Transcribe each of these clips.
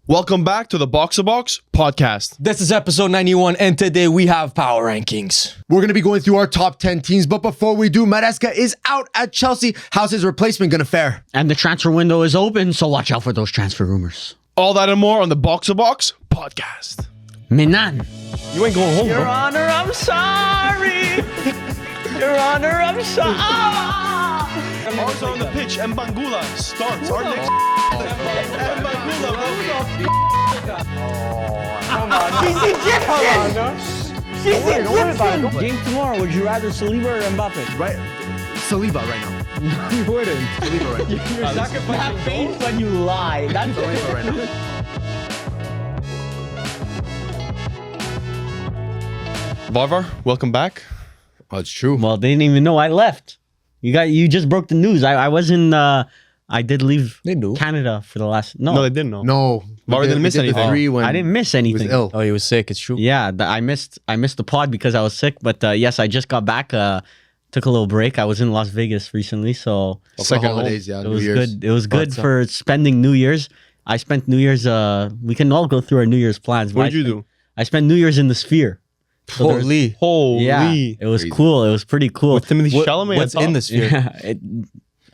Welcome back to the Box podcast. This is episode 91, and today we have power rankings. We're going to be going through our top 10 teams, but before we do, Maresca is out at Chelsea. How's his replacement going to fare? And the transfer window is open, so watch out for those transfer rumors. All that and more on the Box podcast. Minan. You ain't going home, Your bro. Honor, I'm sorry. Your Honor, I'm sorry. Also on the pitch, Mbangula starts. Our next Mbangula, bro. Game tomorrow, would you rather Saliba or Mbappe? Right. Saliba right now. You wouldn't. Saliba right now. You're sacrificing that face when you lie. That's Saliba right now. Varvar, welcome back. Oh, it's true. Well, they didn't even know I left. You just broke the news. I was in. I did leave They knew. Canada for the last. No, they didn't know. No. Varvar didn't miss anything. I didn't miss anything. He was ill. Oh, he was sick. It's true. Yeah, I missed the pod because I was sick. But yes, I just got back. Took a little break. I was in Las Vegas recently, so Second holidays, yeah. it New was Year's. good. It was good What's up? for spending New Year's. I spent New Year's. We can all go through our New Year's plans. What did you do? I spent New Year's in the Sphere. So there's- Holy. Holy. Yeah, it was Crazy. cool. It was pretty cool. With Timothy Chalamet. What's in the sphere? Yeah,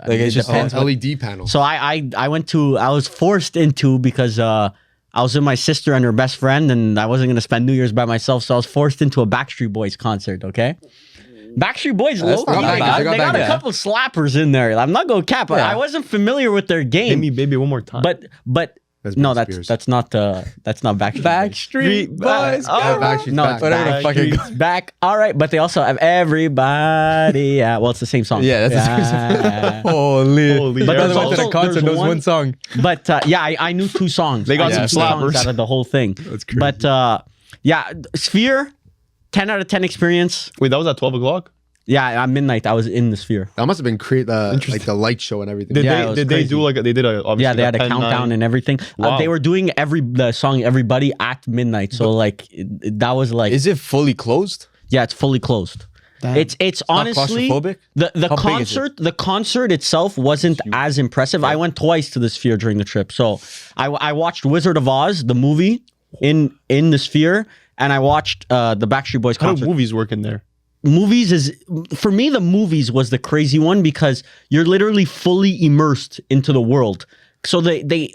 Like, it's just depends. LED panel. So I was forced into because I was with my sister and her best friend, and I wasn't gonna spend New Year's by myself, so I was forced into a Backstreet Boys concert. Okay, Backstreet Boys, That's low-key, not they bad. got, they got a Yeah. couple slappers in there. I'm not going cap. Yeah. I wasn't familiar with their Hit game, me, baby, one more time. but That's no, Britney Spears. that's not Backstreet. Backstreet Boys. Yeah, Backstreet's No, back. Whatever the fuck it Backstreet's back. All right, but they also have everybody. Yeah, well, it's the same song. Yeah, that's the same Yeah. Holy. Holy. But But there's went to the also- concert, there's there was one- one song. But yeah, I knew two songs. They got I knew some two songs slappers. out of the whole thing. That's crazy. But yeah, Sphere, 10 out of 10 experience. Wait, that was at 12 o'clock? Yeah, at midnight I was in the Sphere. That must have been like the light show and everything. Did Yeah, it they was did they crazy. do like they did a obviously Yeah, they had a 10, countdown 9. and everything. Wow. They were doing the song Everybody at midnight. So like that was like Is it fully closed? yeah, it's fully closed. It's honestly claustrophobic? the How big is it? the concert itself wasn't as impressive. I went twice to the Sphere during the trip. So I watched Wizard of Oz, the movie, in the Sphere, and I watched the Backstreet Boys How do concert. movies work in there? Movies is for me, the movies was the crazy one because you're literally fully immersed into the world. So they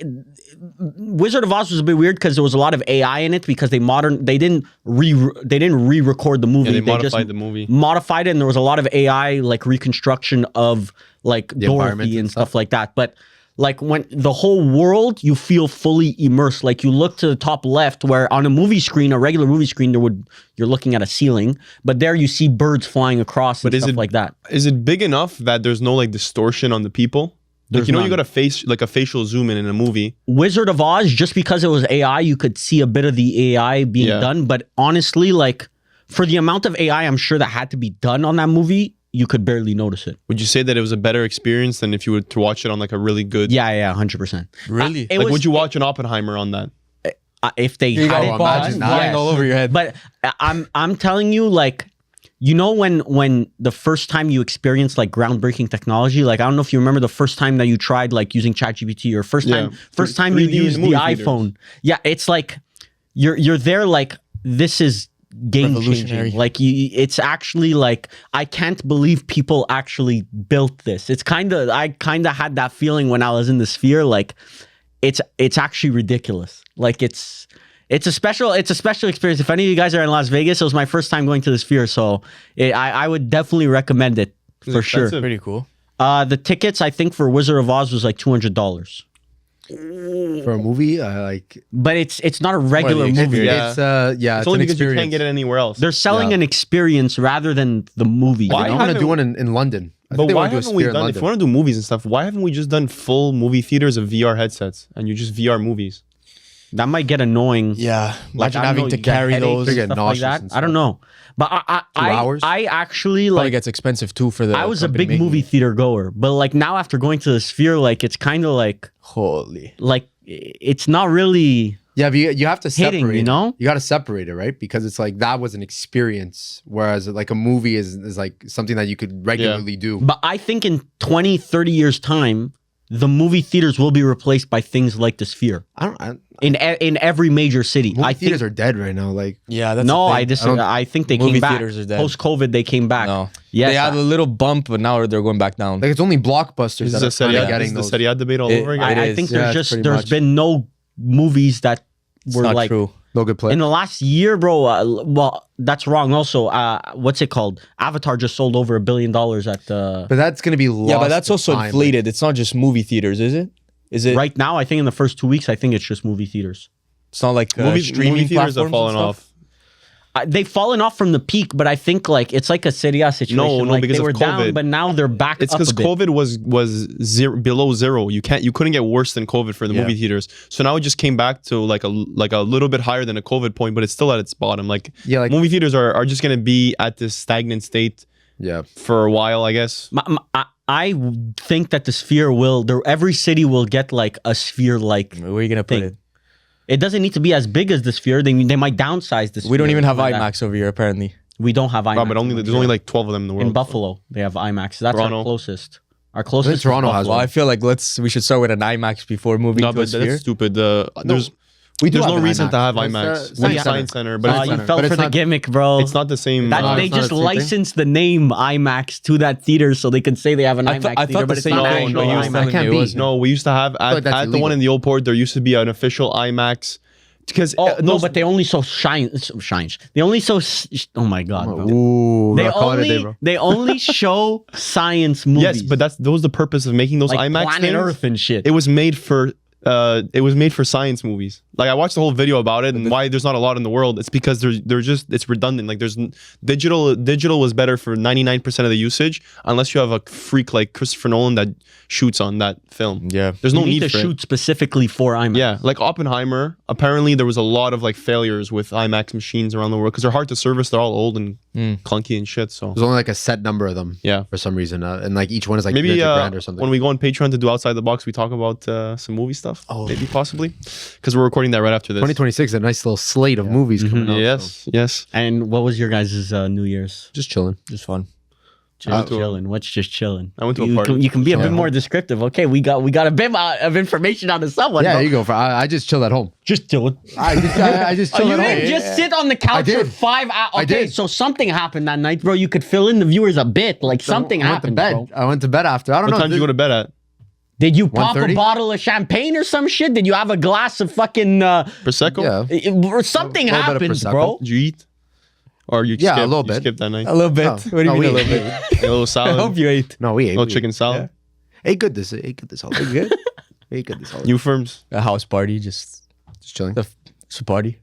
Wizard of Oz was a bit weird because there was a lot of AI in it because they didn't re-record the movie. Yeah, they just modified the movie. modified it, and there was a lot of AI like reconstruction of like environment Dorothy and and stuff like that. But like when the whole world, you feel fully immersed. Like you look to the top left, where on a movie screen, a regular movie screen, you're looking at a ceiling, but there you see birds flying across and But is stuff it like that. Is it big enough that there's no like distortion on the people? Like, There's you know, none. you got a facial zoom in a movie. Wizard of Oz, just because it was AI, you could see a bit of the AI being Yeah. done. But honestly, like for the amount of AI I'm sure that had to be done on that movie, you could barely notice it. Would you say that it was a better experience than if you were to watch it on like a really good? Yeah, 100%. Really? It Like, was, would you watch an Oppenheimer on that? if they You had got it bombs done, flying yes. all over your head. But I'm telling you, like, you know, when the first time you experienced like groundbreaking technology, like I don't know if you remember the first time that you tried like using ChatGPT or first time you 3D used the movie theaters. iPhone. Yeah, it's like you're there like this is game Revolutionary. changing. Like it's actually like I can't believe people actually built this. I kind of had that feeling when I was in the Sphere. Like it's actually ridiculous. Like it's a special experience. If any of you guys are in Las Vegas, it was my first time going to the Sphere, so I would definitely recommend it for sure. expensive. Pretty cool. The tickets I think for Wizard of Oz was like $200, For a movie, like but it's not a regular the movie. Yeah. it's It's it's only an because you experience. can't get it anywhere else. They're selling Yeah. an experience rather than the movie. Why I You know? want to haven't- do one in London. I But think they why want to do a haven't we Sphere in done? If we London. want to do movies and stuff, why haven't we just done full movie theaters of VR headsets and you just VR movies? That might get annoying. Yeah. Like, Imagine I don't having know, to you get carry headaches those. They and get stuff nauseous like that. and I don't know, but hours? I actually Probably like gets expensive too for the. I was a company big making movie it. theater goer, but like now after going to the Sphere, like it's kind of like Holy. it's not really Yeah, but you have to separate. hitting, you know? You got to separate it, right? Because it's like that was an experience, whereas like a movie is like something that you could regularly do. But I think in 20, 30 years time, the movie theaters will be replaced by things like the Sphere in every major city. movie I theaters think. are dead right now. Like, Yeah, that's No, the I thing. disagree. I think they Movie came back. theaters are dead. Post-COVID, they came back. No. Yes, They had a little bump, but now they're going back down. it's only blockbusters This that is are a Serie kinda A, getting this is those. the Serie A debate all It- over again. it I is. think Yeah, there's it's pretty there's much. been no movies that It's were not like true. No good play. in the last year, bro. Well, that's wrong. Also, what's it called? Avatar just sold over $1 billion at the. But that's gonna be lost. Yeah, but that's to also time. inflated. It's not just movie theaters, is it? Is it? Right now, I think in the first 2 weeks, I think it's just movie theaters. It's not like movie streaming theaters have platforms fallen and off. stuff? They've fallen off from the peak, but I think like it's like a Serie A situation. No, like, because they of were down, COVID. but now they're back. It's up because a bit. COVID was below zero. You couldn't get worse than COVID for the Yeah. movie theaters. So now it just came back to like a little bit higher than a COVID point, but it's still at its bottom. Like, Yeah, like- movie theaters are just gonna be at this stagnant state Yeah. for a while, I guess. I think that the Sphere will. Every city will get like a Sphere like. Where are you gonna put Thing. it? It doesn't need to be as big as the Sphere. They might downsize the Sphere. We don't even have like that. IMAX over here, apparently. We don't have IMAX. Wow, but there's only like 12 of them in the world. in Buffalo. They have IMAX. That's Toronto. our closest. Our I think closest. is Toronto has Buffalo. Well, I feel like we should start with an IMAX before moving No, to a but Sphere. that's stupid. We do There's have no an reason IMAX. to have It's, IMAX. Science We have Center. Science Center, but Oh, it's, you Center. fell But for it's the not- gimmick, bro. it's not the same. That, they it's not just the same thing? licensed the name IMAX to that theater so they can say they have an IMAX I theater, thought but the it's same not thing, actual but he was IMAX. telling can't me be. it wasn't. No, we used to have like that's at the one illegal. in the old port. There used to be an official IMAX because No, but they only shines. They only oh my god, bro. Ooh, They rock holiday, only bro. they only show science movies. yes, but that was the purpose of making those like IMAX Planet things. Earth and shit. It was made for science movies. Like I watched the whole video about it and why there's not a lot in the world. It's because it's redundant. Like there's digital was better for 99% of the usage unless you have a freak like Christopher Nolan that shoots on that film. Yeah. There's no you need need to for shoot it. specifically for IMAX. Yeah, like Oppenheimer. Apparently, there was a lot of like failures with IMAX machines around the world because they're hard to service. They're all old and clunky and shit. So There's only like a set number of them. Yeah. For some reason, and like each one is like maybe 300 grand or something. when we go on Patreon to do outside the box, we talk about some movie stuff. Maybe possibly because we're recording that right after this. 2026, a nice little slate of movies coming out. so Yes. And what was your guys' New Year's? just chilling. Just fun. Just chilling. What's just chilling? I went to a you party. Can, you can be a bit more descriptive. Okay, we got a bit of information out of someone. Yeah, bro. you go. I just chill at home. Just chilling. I just chill You at didn't home. just sit on the couch did. for 5 hours. I Okay, did. so something happened that night, bro. You could fill in the viewers a bit. Like something I went to happened, bed. bro. I went to bed after. I don't What know. time did you go to bed at? Did you pop a 1:30? bottle of champagne or some shit? Did you have a glass of fucking Prosecco? Yeah. or something A little bit of happens, Prosecco. bro? Did you eat? Or you Yeah, a skipped? little You bit. skipped that night. A little bit. No. What do you No, mean we a little ate. bit? A little salad. I hope you ate. No, we ate. A little we chicken ate. salad. Ate good this. Ate good this holiday. Good. We ate good this holiday. You firms. A house party, just Just chilling. it's a party.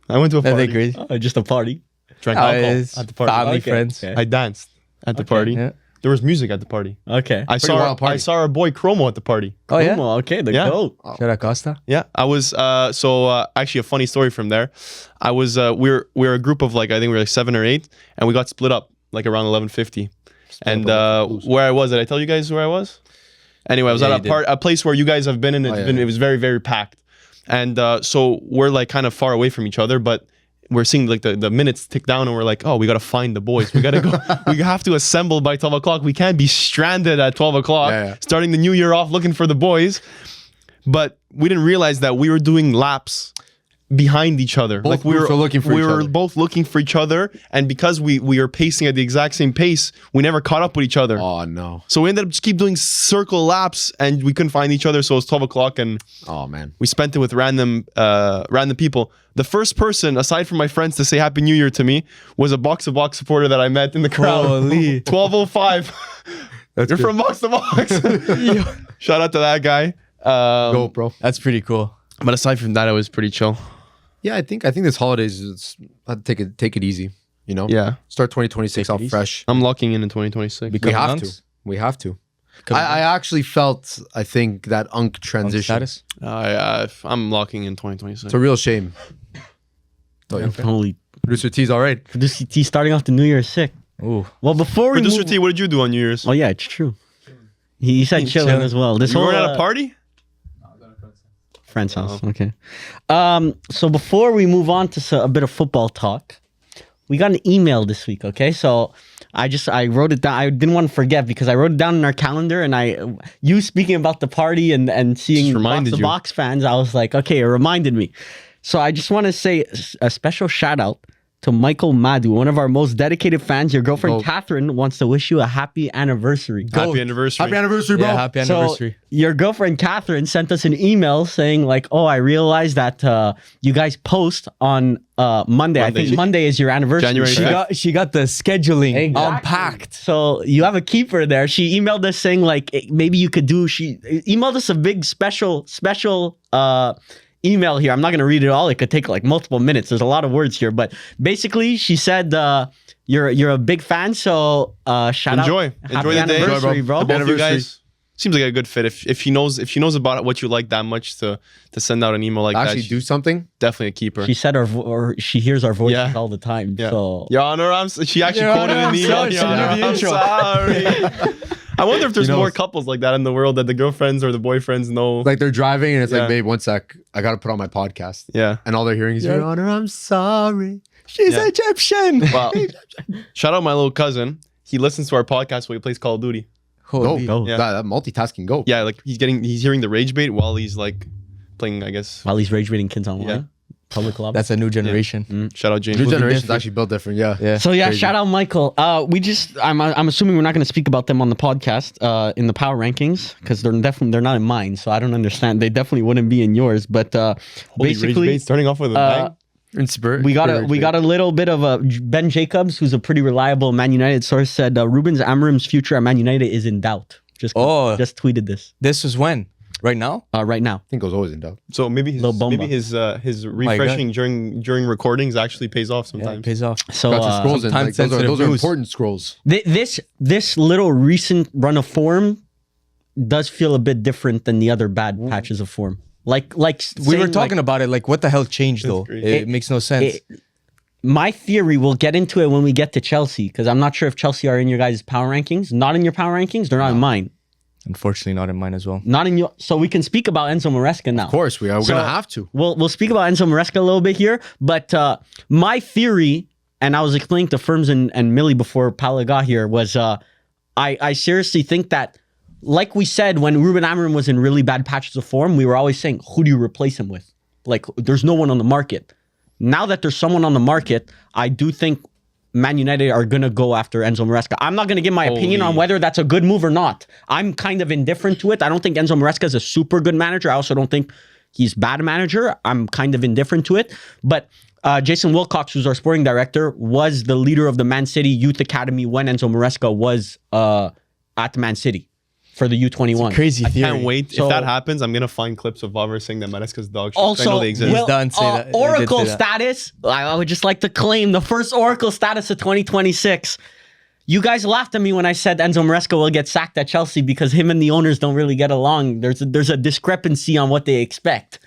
I went to a Nothing party. crazy. Just a party. Drank alcohol It's at the party. family, Okay, friends. okay. I danced at the party. Yeah. There was music at the party. Okay. I saw wild party. I saw our boy Chromo at the party. Oh yeah. Kumo, okay, the Yeah. goat. Shout out Costa. Yeah, I was actually a funny story from there. I was we're a group of like I think we were like 7 or 8 and we got split up like around 11:50. And where I was, did I tell you guys where I was? Anyway, I was Yeah, at you a place where you guys have been and it was very very packed. And so we're like kind of far away from each other, but we're seeing like the minutes tick down and we're like, oh, we got to find the boys. We got to go. We have to assemble by 12 o'clock. We can't be stranded at 12 o'clock, starting the new year off looking for the boys. But we didn't realize that we were doing laps behind each other. Both we groups were looking for we each were other. both looking for each other. And because we are pacing at the exact same pace, we never caught up with each other. Oh no. So we ended up just keep doing circle laps and we couldn't find each other. So it was 12 o'clock and Oh man. we spent it with random people. The first person, aside from my friends, to say Happy New Year to me was a Box to Box supporter that I met in the crowd. Holy. 12:05. You're from Box to Box. Shout out to that guy. Go, bro. That's pretty cool. But aside from that, it was pretty chill. Yeah, I think this holidays I take it easy. You know. Yeah. Start 2026 Take it off easy. fresh. I'm locking in 2026. We Become have unks? to. We have to. I actually felt I think that unk transition. Status. I'm locking in 2026. It's a real shame. Holy, Producer T's all right. Producer T starting off the New Year sick. Ooh. Well, before we Producer move, T, what did you do on New Year's? oh yeah, it's true. He said chilling chilling. as well. This You whole were at a party? friend's house. Okay. So before we move on to a bit of football talk, we got an email this week. Okay, so I wrote it down. I didn't want to forget because I wrote it down in our calendar. And you speaking about the party and seeing lots of box fans, I was like, okay, it reminded me. So I just want to say a special shout out to Michael Madu, one of our most dedicated fans. Your girlfriend Catherine wants to wish you a happy anniversary. Happy anniversary. Happy anniversary, bro. Yeah, happy anniversary. So your girlfriend Catherine sent us an email saying like, oh, I realized that you guys post on Monday. I think Monday is your anniversary. January. She got the scheduling Exactly. unpacked. So You have a keeper there. She emailed us saying like, maybe you could do. She emailed us a big special email here. I'm not going to read it all. It could take like multiple minutes. There's a lot of words here, but basically she said you're a big fan, so shout out. Enjoy Happy the day, anniversary, bro. To both of you guys. Seems like a good fit. If she knows about what you like that much to send out an email like that. Actually do something. Definitely a keeper. She said or she hears our voices all the time. Yeah. So Your Honor, she actually quoted in the email. Your Honor, I'm sorry. I wonder if there's more couples like that in the world that the girlfriends or the boyfriends know. Like they're driving and it's like, babe, one sec. I got to put on my podcast. Yeah. And all they're hearing is, Your Honor, I'm sorry. She's Egyptian. Well, shout out my little cousin. He listens to our podcast while he plays Call of Duty. holy. Go. Yeah. That multitasking, go. Yeah, like he's hearing the rage bait while he's like playing, I guess. while he's rage rating kids online. Yeah. Public club. That's a new generation. Shout out James. New Movie generation's different. actually built different. Yeah. Yeah. So yeah, Crazy. shout out Michael. I'm assuming we're not going to speak about them on the podcast in the power rankings because they're not in mine. So I don't understand. They definitely wouldn't be in yours. But Holy rage basically, bait, starting off with a bang. we got a little bit of a Ben Jacobs, who's a pretty reliable Man United source, said Ruben Amorim's future at Man United is in doubt. Just tweeted this This was when? Right now? right now. I think it was always in doubt. So maybe Lil Bomba. his refreshing during recordings actually pays off Yeah, it sometimes. pays off. So Got your scrolls in. sometimes Like, sensitive those are news. important scrolls. this little recent run of form does feel a bit different than the other bad patches of form. Like We were talking about it. Like, what the hell changed though? crazy. It makes no sense. My theory, we'll get into it when we get to Chelsea, because I'm not sure if Chelsea are in your guys' power rankings. Not in your power rankings. They're not in mine. Unfortunately, not in mine as well. Not in your. So we can speak about Enzo Maresca now. Of course, we are. We're So- going to have to. We'll speak about Enzo Maresca a little bit here, but my theory, and I was explaining to Ferms and Mili before Paula got here, was I seriously think that, like we said, when Ruben Amorim was in really bad patches of form, we were always saying, who do you replace him with? Like, there's no one on the market. Now that there's someone on the market, I do think Man United are going to go after Enzo Maresca. I'm not going to give my opinion on whether that's a good move or not. I'm kind of indifferent to it. I don't think Enzo Maresca is a super good manager. I also don't think he's a bad manager. I'm kind of indifferent to it. But Jason Wilcox, who's our sporting director, was the leader of the Man City Youth Academy when Enzo Maresca was at Man City for the U21. Crazy theory. Can't wait. So- if that happens, I'm gonna find clips of Varvar saying that Maresca's dog shit. I Also, know they exist. Will- done say that. He did Oracle say that. status. I would just like to claim the first Oracle status of 2026. You guys laughed at me when I said Enzo Maresca will get sacked at Chelsea because him and the owners don't really get along. There's a discrepancy on what they expect.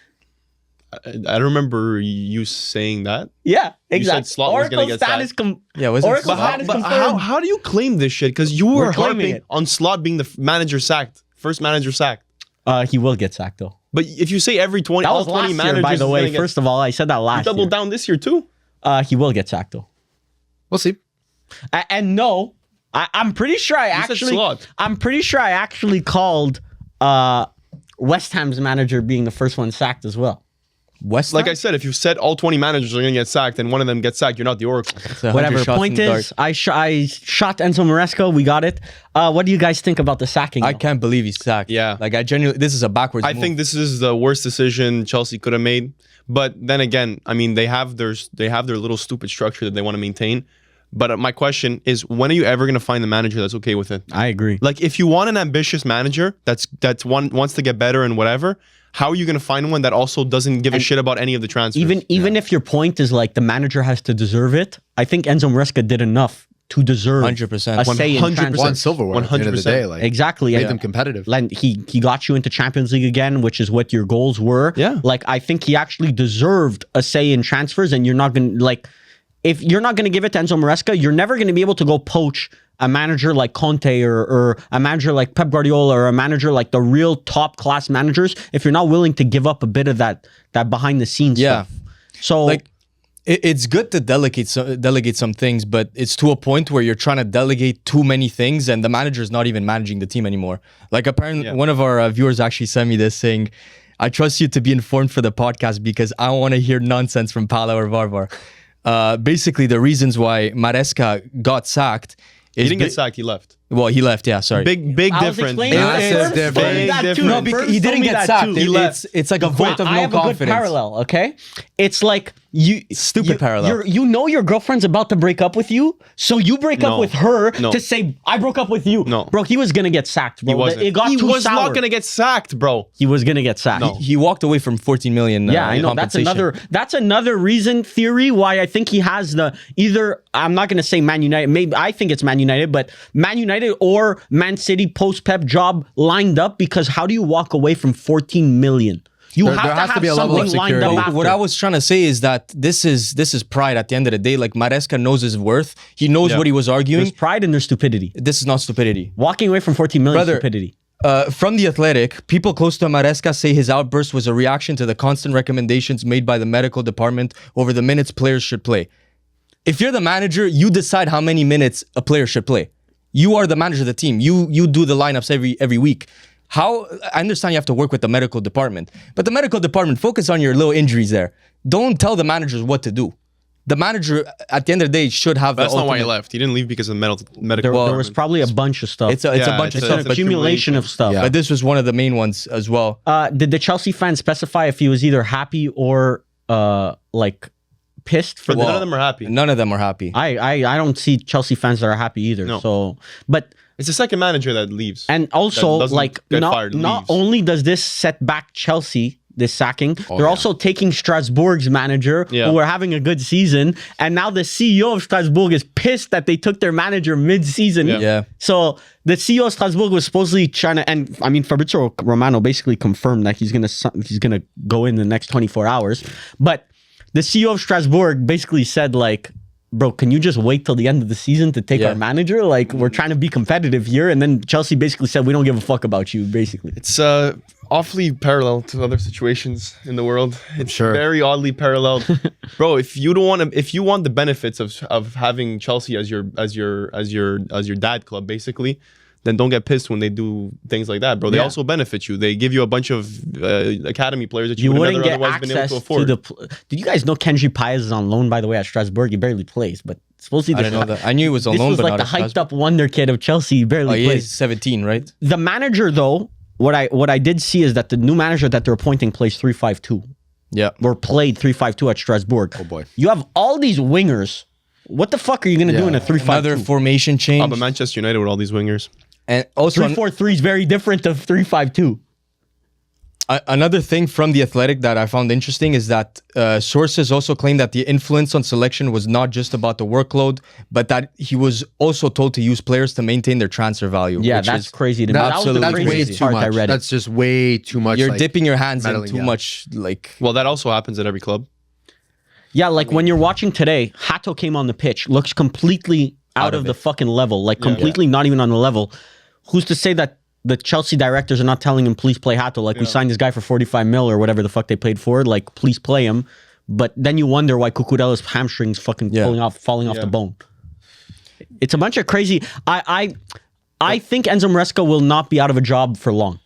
I remember you saying that. Yeah, exactly. said Slot was gonna get status. sacked. Yeah, was it Oracle Slot? status But confirmed. how do you claim this shit? Because you were claiming harping it. on Slot being the manager sacked, first manager sacked. He will get sacked though. But if you say every 20, That all was 20 last managers, year, by the is way. gonna get- First of all, I said that you last doubled year. down this year too. He will get sacked though. We'll see. And no, I'm pretty sure I said actually. Slot. I'm pretty sure I actually called West Ham's manager being the first one sacked as well. West Like Ham? I said, if you said all 20 managers are going to get sacked and one of them gets sacked, you're not the Oracle. It's 100 Whatever. shots Point in the is, dark. I shot Enzo Maresca. We got it. What do you guys think about the sacking? I though? can't believe he's sacked. Yeah. Like, I genuinely, this is a backwards I move. think this is the worst decision Chelsea could have made. But then again, I mean, they have their little stupid structure that they want to maintain. But my question is, when are you ever going to find the manager that's okay with it? I agree. Like, if you want an ambitious manager that's wants to get better and whatever, how are you going to find one that also doesn't give a shit about any of the transfers? Even if your point is like the manager has to deserve it, I think Enzo Maresca did enough to deserve 100%. a say in 100%. transfer. Won silverware at the end of the 100%. day. Like, Exactly. made yeah. them competitive. Like he got you into Champions League again, which is what your goals were. Yeah. Like I think he actually deserved a say in transfers, and you're not gonna like if you're not gonna give it to Enzo Maresca, you're never gonna be able to go poach a manager like Conte or a manager like Pep Guardiola or a manager like the real top class managers if you're not willing to give up a bit of that behind the scenes Yeah. stuff. So Like, It's good to delegate some things, but it's to a point where you're trying to delegate too many things, and the manager's not even managing the team anymore. Like apparently, one of our viewers actually sent me this saying, "I trust you to be informed for the podcast because I don't want to hear nonsense from Pala or Varvar." Basically, the reasons why Maresca got sacked is He didn't get sacked. He left. Well, he left. Yeah, sorry. Big I was difference. explaining Massive Ferms difference. told me Big that too. difference. No, because Ferms he told didn't me get that sacked. too. It's like a vote of I no have a good confidence. parallel, okay? It's like you Stupid parallel. You know your girlfriend's about to break up with you, so you break up No. with her No. to say I broke up with you. No. Bro, he was gonna get sacked, bro. He wasn't. It got he too was sour. not gonna get sacked, bro. He was gonna get sacked. No. He walked away from 14 million. Yeah, I know. That's another reason theory why I think he has the either I'm not gonna say Man United, maybe I think it's Man United, but Man United or Man City post Pep job lined up because how do you walk away from 14 million? You There have has to to be have a level of something lined security. up after. What I was trying to say is that this is pride at the end of the day. Like Maresca knows his worth. He knows Yeah. what he was arguing. There's pride and there's stupidity. This is not stupidity. Walking away from 14 million Brother, is stupidity. From The Athletic, people close to Maresca say his outburst was a reaction to the constant recommendations made by the medical department over the minutes players should play. If you're the manager, you decide how many minutes a player should play. You are the manager of the team. You do the lineups every week. How I understand you have to work with the medical department, but the medical department focus on your little injuries there. Don't tell the managers what to do. The manager, at the end of the day, should have. That's the not why he ultimate- left. He didn't leave because of medical. There was probably a bunch of stuff. It's a bunch of it's stuff, an but, accumulation of stuff. Yeah. but this was one of the main ones as well. Did the Chelsea fan specify if he was either happy or like pissed for But none of them are happy. None of them are happy. I don't see Chelsea fans that are happy either. No. So, but It's the second manager that leaves. and also That doesn't like get not fired, not leaves. only does this set back Chelsea, this sacking, they're yeah. also taking Strasbourg's manager Yeah. who were having a good season, and now the CEO of Strasbourg is pissed that they took their manager mid-season. Yeah. So the CEO of Strasbourg was supposedly trying to, and I mean Fabrizio Romano basically confirmed that he's gonna go in the next 24 hours, but the CEO of Strasbourg basically said like, bro, can you just wait till the end of the season to take Yeah. our manager? Like, we're trying to be competitive here. And then Chelsea basically said, we don't give a fuck about you, basically. It's awfully parallel to other situations in the world. It's sure. very oddly paralleled, bro. If you don't want to, if you want the benefits of having Chelsea as your dad club, basically, then don't get pissed when they do things like that, bro. They Yeah. also benefit you. They give you a bunch of academy players that you, You would wouldn't never get otherwise been able access to to afford. the... Did you guys know Kenji Paez is on loan, by the way, at Strasbourg? He barely plays, but supposedly... I didn't know that. I knew he was on This loan, was but like not the at Strasbourg. hyped up wonder kid of Chelsea. He barely Oh, he plays. is 17, right? The manager, though, what I did see is that the new manager that they're appointing plays 3-5-2. Yeah. Or played 3-5-2 at Strasbourg. Oh boy. You have all these wingers. What the fuck are you going to do in a 3-5-2? Another formation change. Oh, but Manchester United with all these wingers. And also 3-4-3 is very different to 3-5-2. another thing from The Athletic that I found interesting is that sources also claim that the influence on selection was not just about the workload, but that he was also told to use players to maintain their transfer value. Yeah, which that's is- crazy to me. That was the That's way craziest too part I much. read. That's just way too much. You're like, dipping your hands in meddling, too yeah. much, like... Well, that also happens at every club. Yeah, like when you're watching today, Hato came on the pitch, looks completely out of the fucking level, like completely not even on the level. Who's to say that the Chelsea directors are not telling him, please play Hato? Like, we signed this guy for 45 mil or whatever the fuck they paid for. Like, please play him. But then you wonder why Cucurella's hamstrings fucking falling off the bone. It's a bunch of crazy. I think Enzo Maresca will not be out of a job for long.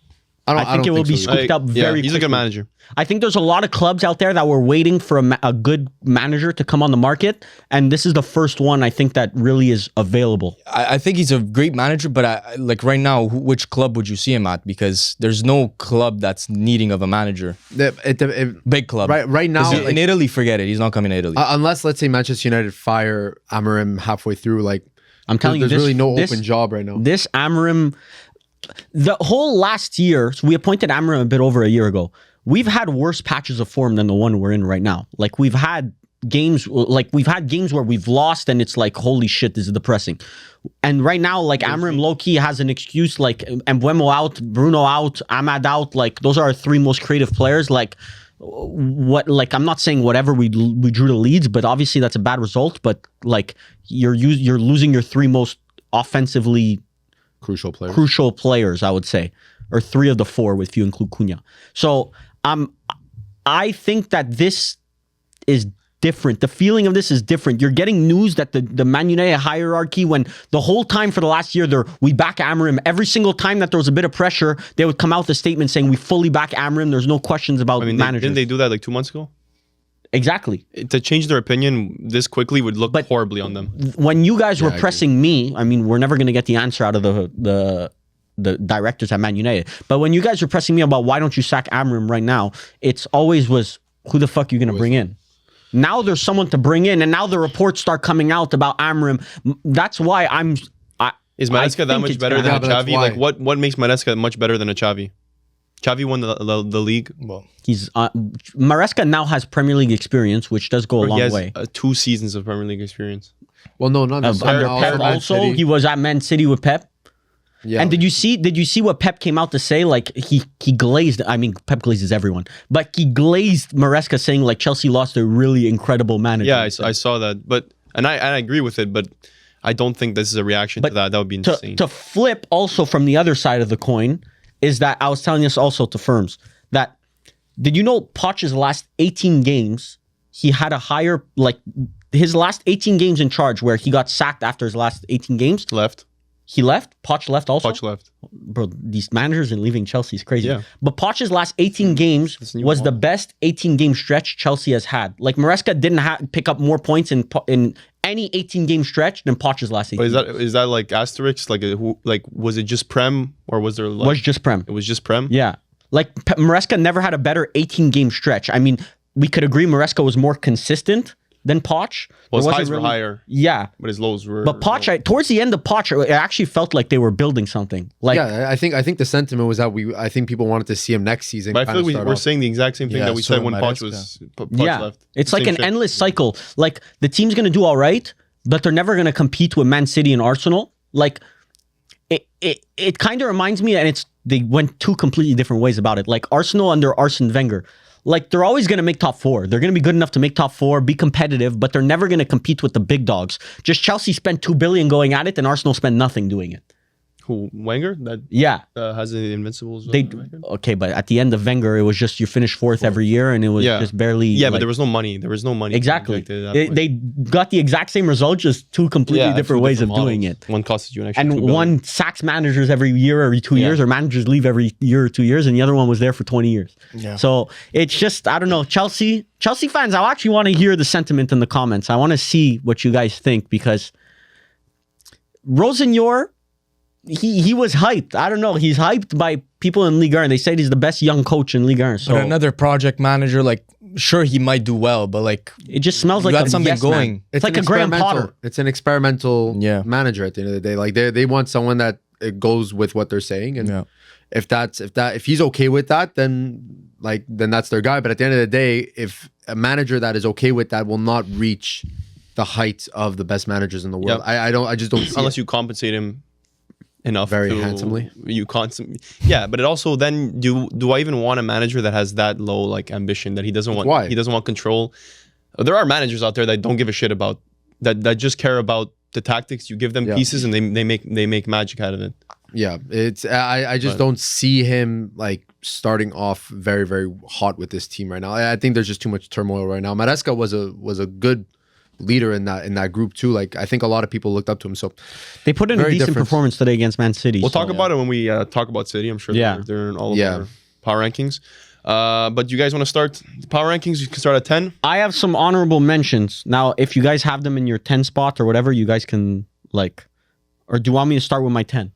I think it will be so either. scooped up very he's a quickly. good manager. I think there's a lot of clubs out there that were waiting for a good manager to come on the market, and this is the first one I think that really is available. I think he's a great manager, but like right now, which club would you see him at? Because there's no club that's needing of a manager. Big club. Right now, 'Cause like, in Italy, forget it. He's not coming to Italy. unless let's say Manchester United fire Amorim halfway through, like I'm telling you, there's this, really no this, open job right now. This Amorim, the whole last year, so we appointed Amorim a bit over a year ago. We've had worse patches of form than the one we're in right now. Like we've had games where we've lost and it's like, holy shit, this is depressing. And right now, like Amorim low-key has an excuse, like Mbuemo out, Bruno out, Ahmad out. Like those are our three most creative players. Like what? Like I'm not saying whatever we drew the leads, but obviously that's a bad result. But like you're losing your three most offensively Crucial players, I would say, or three of the four if you include Cunha. So I think that this is different. The feeling of this is different. You're getting news that the Man United hierarchy, when the whole time for the last year, we back Amorim. Every single time that there was a bit of pressure, they would come out with a statement saying we fully back Amorim. There's no questions about managers. Didn't they do that like 2 months ago? Exactly. To change their opinion this quickly would look horribly on them. When you guys were pressing me, I mean, we're never going to get the answer out of the directors at Man United. But when you guys were pressing me about why don't you sack Amorim right now, it's always was, who the fuck are you going to bring in? Now there's someone to bring in, and now the reports start coming out about Amorim. That's why Is Maresca that much better than a Xavi? Like, what makes Maresca much better than a Xavi? Xavi won the league. Well, he's Maresca now has Premier League experience, which does go a long way. 2 seasons of Premier League experience. Well, no, not under Pep. Also, he was at Man City with Pep. Yeah. And did you see what Pep came out to say? Like he glazed. I mean, Pep glazes everyone, but he glazed Maresca, saying like Chelsea lost a really incredible manager. Yeah, I saw that, but I agree with it, but I don't think this is a reaction to that. That would be insane. To flip also from the other side of the coin is that I was telling this also to Ferms that did you know Poch's last 18 games he had a higher his last 18 games in charge where he got sacked after his last 18 games. He left? Poch left also? Poch left. Bro, these managers and leaving Chelsea is crazy. Yeah. But Poch's last 18 games was the best 18-game stretch Chelsea has had. Like, Maresca didn't pick up more points in any 18-game stretch than Poch's last 18 games. Is that like asterisk? Like, was it just Prem? Or was there... was just Prem. It was just Prem? Yeah. Like, Maresca never had a better 18-game stretch. I mean, we could agree Maresca was more consistent than Poch. Well, his highs were higher. Yeah. But his lows were... But Poch, towards the end of Poch, it actually felt like they were building something. Like, yeah, I think the sentiment was that I think people wanted to see him next season. But I feel like we're saying the exact same thing that we said when Poch left. It's like an endless cycle. Like, the team's going to do all right, but they're never going to compete with Man City and Arsenal. Like, it kind of reminds me, and they went 2 completely different ways about it. Like, Arsenal under Arsene Wenger. Like, they're always going to make top 4. They're going to be good enough to make top 4, be competitive, but they're never going to compete with the big dogs. Just Chelsea spent $2 billion going at it, and Arsenal spent nothing doing it. Who, Wenger? Has the Invincibles. Okay, but at the end of Wenger, it was just you finish 4th every year, and it was just barely. Yeah, but there was no money. There was no money. Exactly. They got the exact same result, just 2 completely different ways of doing it. One costed you an extra and $2 billion. One sacks managers every year, every 2 years, or managers leave every year or 2 years, and the other one was there for 20 years. Yeah. So it's just, I don't know, Chelsea fans, I actually want to hear the sentiment in the comments. I want to see what you guys think, because Rosenyor, he was hyped. I don't know. He's hyped by people in Ligue 1. They said he's the best young coach in Ligue 1. So but another project manager, like, sure, he might do well, but like, it just smells like something going. Man. It's like a Graham Potter. It's an experimental manager at the end of the day. Like, they want someone that goes with what they're saying, and if he's okay with that, then that's their guy. But at the end of the day, if a manager that is okay with that will not reach the heights of the best managers in the world, I just don't see unless you compensate him enough handsomely. Yeah, but it also then do I even want a manager that has that low like ambition that he doesn't want? Why? He doesn't want control. There are managers out there that don't give a shit about that just care about the tactics. You give them pieces and they make magic out of it. Yeah, it's I just don't see him like starting off very, very hot with this team right now. I think there's just too much turmoil right now. Maresca was a good leader in that group too. Like, I think a lot of people looked up to him. So they put in a decent performance today against Man City. We'll talk about it when we talk about City. I'm sure they're in all of our power rankings. But you guys want to start the power rankings? You can start at 10. I have some honorable mentions. Now, if you guys have them in your 10 spot or whatever, you guys can or do you want me to start with my 10?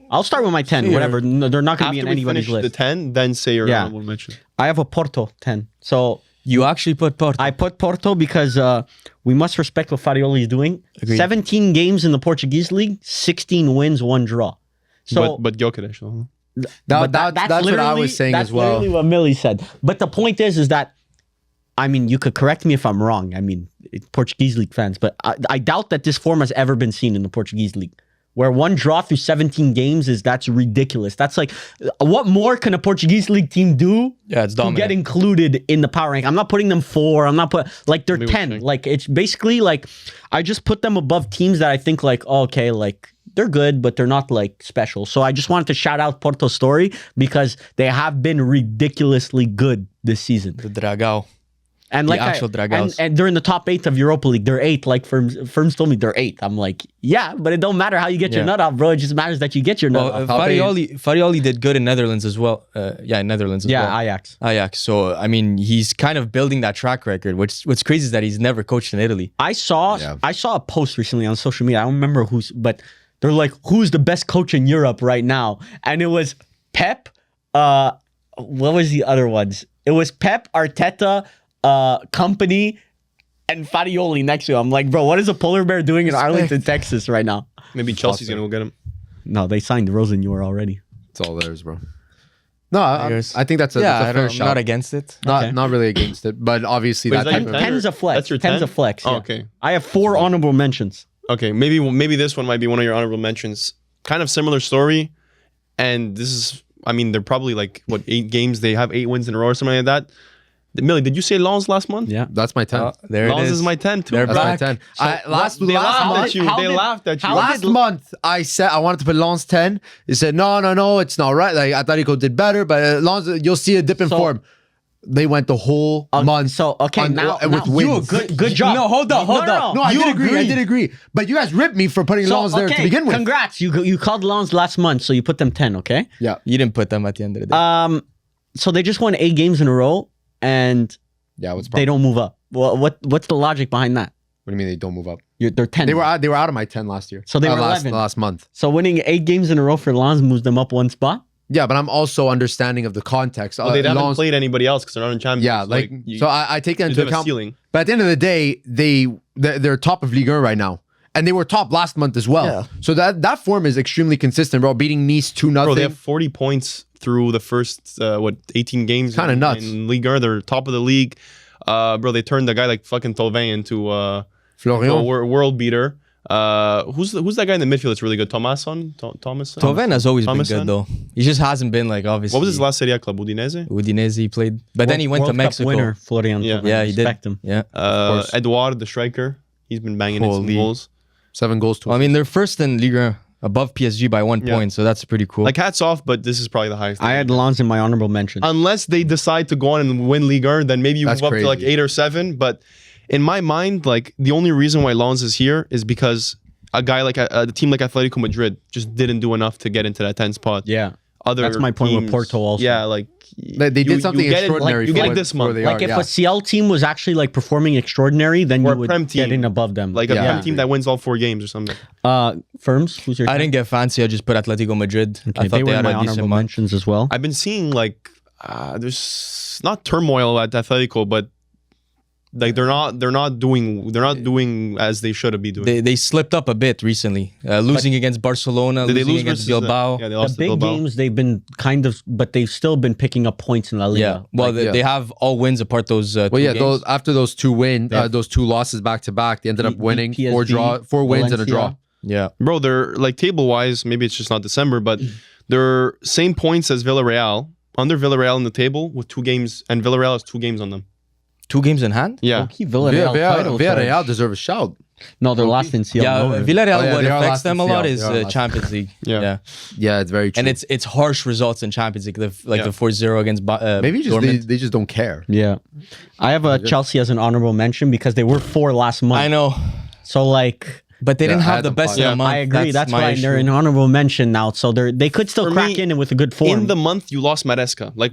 I'll start with my 10, whatever. No, they're not going to be in anybody's list. The 10, then say your honorable mention. I have a Porto 10. So you actually put Porto. I put Porto because we must respect what Farioli is doing. Agreed. 17 games in the Portuguese league, 16 wins, 1 draw. So, but Gyökeres. That's what I was saying as well. That's literally what Mili said. But the point is that, I mean, you could correct me if I'm wrong. I mean, Portuguese league fans, but I doubt that this form has ever been seen in the Portuguese league. Where 1 draw through 17 games that's ridiculous. That's like, what more can a Portuguese league team do it's to get included in the power rank? I'm not putting them 4. I'm not they're 10. Like, it's basically like, I just put them above teams that I think like, okay, like they're good, but they're not like special. So I just wanted to shout out Porto's story because they have been ridiculously good this season. The Dragão. And like actual Dragons. and they're in the top 8 of Europa League. They're 8. Like Ferms told me they're 8. I'm like, yeah, but it don't matter how you get your Yeah. nut out, bro. It just matters that you get your nut Well, out. Farioli did good in Netherlands as well. In Netherlands as Yeah, well. Ajax. Ajax. So I mean, he's kind of building that track record. What's crazy is that he's never coached in Italy. I saw a post recently on social media. I don't remember but they're like, who's the best coach in Europe right now? And it was Pep. What was the other ones? It was Pep, Arteta, Company, and Farioli next to him. I'm like, bro, what is a polar bear doing in Arlington, Texas right now? Maybe Chelsea's gonna go get him. No, they signed Roseneuer already. It's all theirs, bro. No, I think that's a fair I'm shot. not against it. Not really against it, but obviously Wait, that is that type your of 10? 10's a flex. That's your 10's 10? a flex. Oh, yeah. okay. I have 4 honorable mentions. Okay, maybe this one might be one of your honorable mentions. Kind of similar story, and this is, I mean, they're probably like what 8 games. They have 8 wins in a row or something like that. Millie, did you say Lens last month? Yeah. That's my 10. There it Lens is. is my 10 too. They're That's my back. 10. So last they laughed month, at you. They laughed at you. last month, I said I wanted to put Lens 10. He said, no, it's not right. Like Atletico did better, but Lens, you'll see a dip in form. They went the whole month. So okay, now with you wins. good job. No, hold on. No, I did agree. But you guys ripped me for putting Lens there to begin with. Congrats. You called Lens last month, so you put them 10, okay? Yeah. You didn't put them at the end of the day. So they just won 8 games in a row, and Yeah, what's the they problem? don't move up. Well, what's the logic behind that? What do you mean they don't move up? They're 10. They were out of my 10 last year. So they were last 11. last month. So winning 8 games in a row for Lens moves them up 1 spot. Yeah, but I'm also understanding of the context. Well, they haven't Lens- played anybody else because they're not in Champions. Yeah, so I take that into account. Ceiling. But at the end of the day, they're top of Ligue 1 right now. And they were top last month as well. Yeah. So that form is extremely consistent, bro. Beating Nice 2-0. Bro, they have 40 points through the first 18 games. Kinda nuts. In Ligue 1. They're top of the league. Bro, they turned the guy like fucking Thauvin into a Florian. world beater. Who's that guy in the midfield that's really good? Thomasson? Toven has always been Thomason? good though. He just hasn't been like obviously. What was his last Serie A club? Udinese? Udinese he played, but then he went to World Cup Mexico. winner, Florian. Yeah. Thauvin. Yeah, he did. Respect him. Yeah. Edouard, the striker. He's been banging in some Holy. goals. 7 goals to Well, I mean, they're first in Ligue 1, above PSG by 1 Yeah. point, so that's pretty cool. Like, hats off, but this is probably the highest. I had Lens in my honorable mention. Unless they decide to go on and win Ligue 1, then maybe you That's move up to like crazy. 8 or 7. But in my mind, like the only reason why Lens is here is because a guy like a team like Atletico Madrid just didn't do enough to get into that 10 spot. Yeah. Other That's my point with teams- Porto also. Yeah, like They did something get it- extraordinary you get for it this where month. they Like are, if yeah. a CL team was actually like performing extraordinary, then Or you a would Prem get team. in above them. like a Yeah. Prem team that wins all 4 games or something. Firms, who's your I didn't get fancy. I just put Atletico Madrid. I Okay, thought they they were had my a decent honorable month. mentions as well. I've been seeing like there's not turmoil at Atletico, but like they're not doing as they should be doing. They slipped up a bit recently, losing against Barcelona, Did they losing lose against versus Bilbao. Yeah, they The lost to big Bilbao. games, they've been kind of, but they've still been picking up points in La Liga. Yeah, well, they have all wins apart those. Well, 2 yeah, games. after those 2 those 2 losses back to back, they ended up Beat winning PSG, 4 wins and a draw. Valencia. Yeah, Bro, they're like table wise, maybe it's just not December, but they're same points as Villarreal, under Villarreal in the table with 2 games, and Villarreal has 2 games on them. 2 games in hand. Yeah, Okay, Villarreal title Villarreal charge. deserve a shout. No, they're last in CL. Yeah, nowhere. Villarreal. Oh, yeah, what they are affects last in them a lot CL. is They are last. Champions League. Yeah. Yeah, it's very true. And it's harsh results in Champions League, like Yeah. the 4-0 against maybe just Dortmund. they just don't care. Yeah. I have Chelsea as an honorable mention because they were 4 last month. I know, So like, but they Yeah, didn't I have had the them best five. in a month. I agree. That's my why issue. they're an honorable mention now. So they could still For crack me, in with a good form. in the month you lost Maresca, like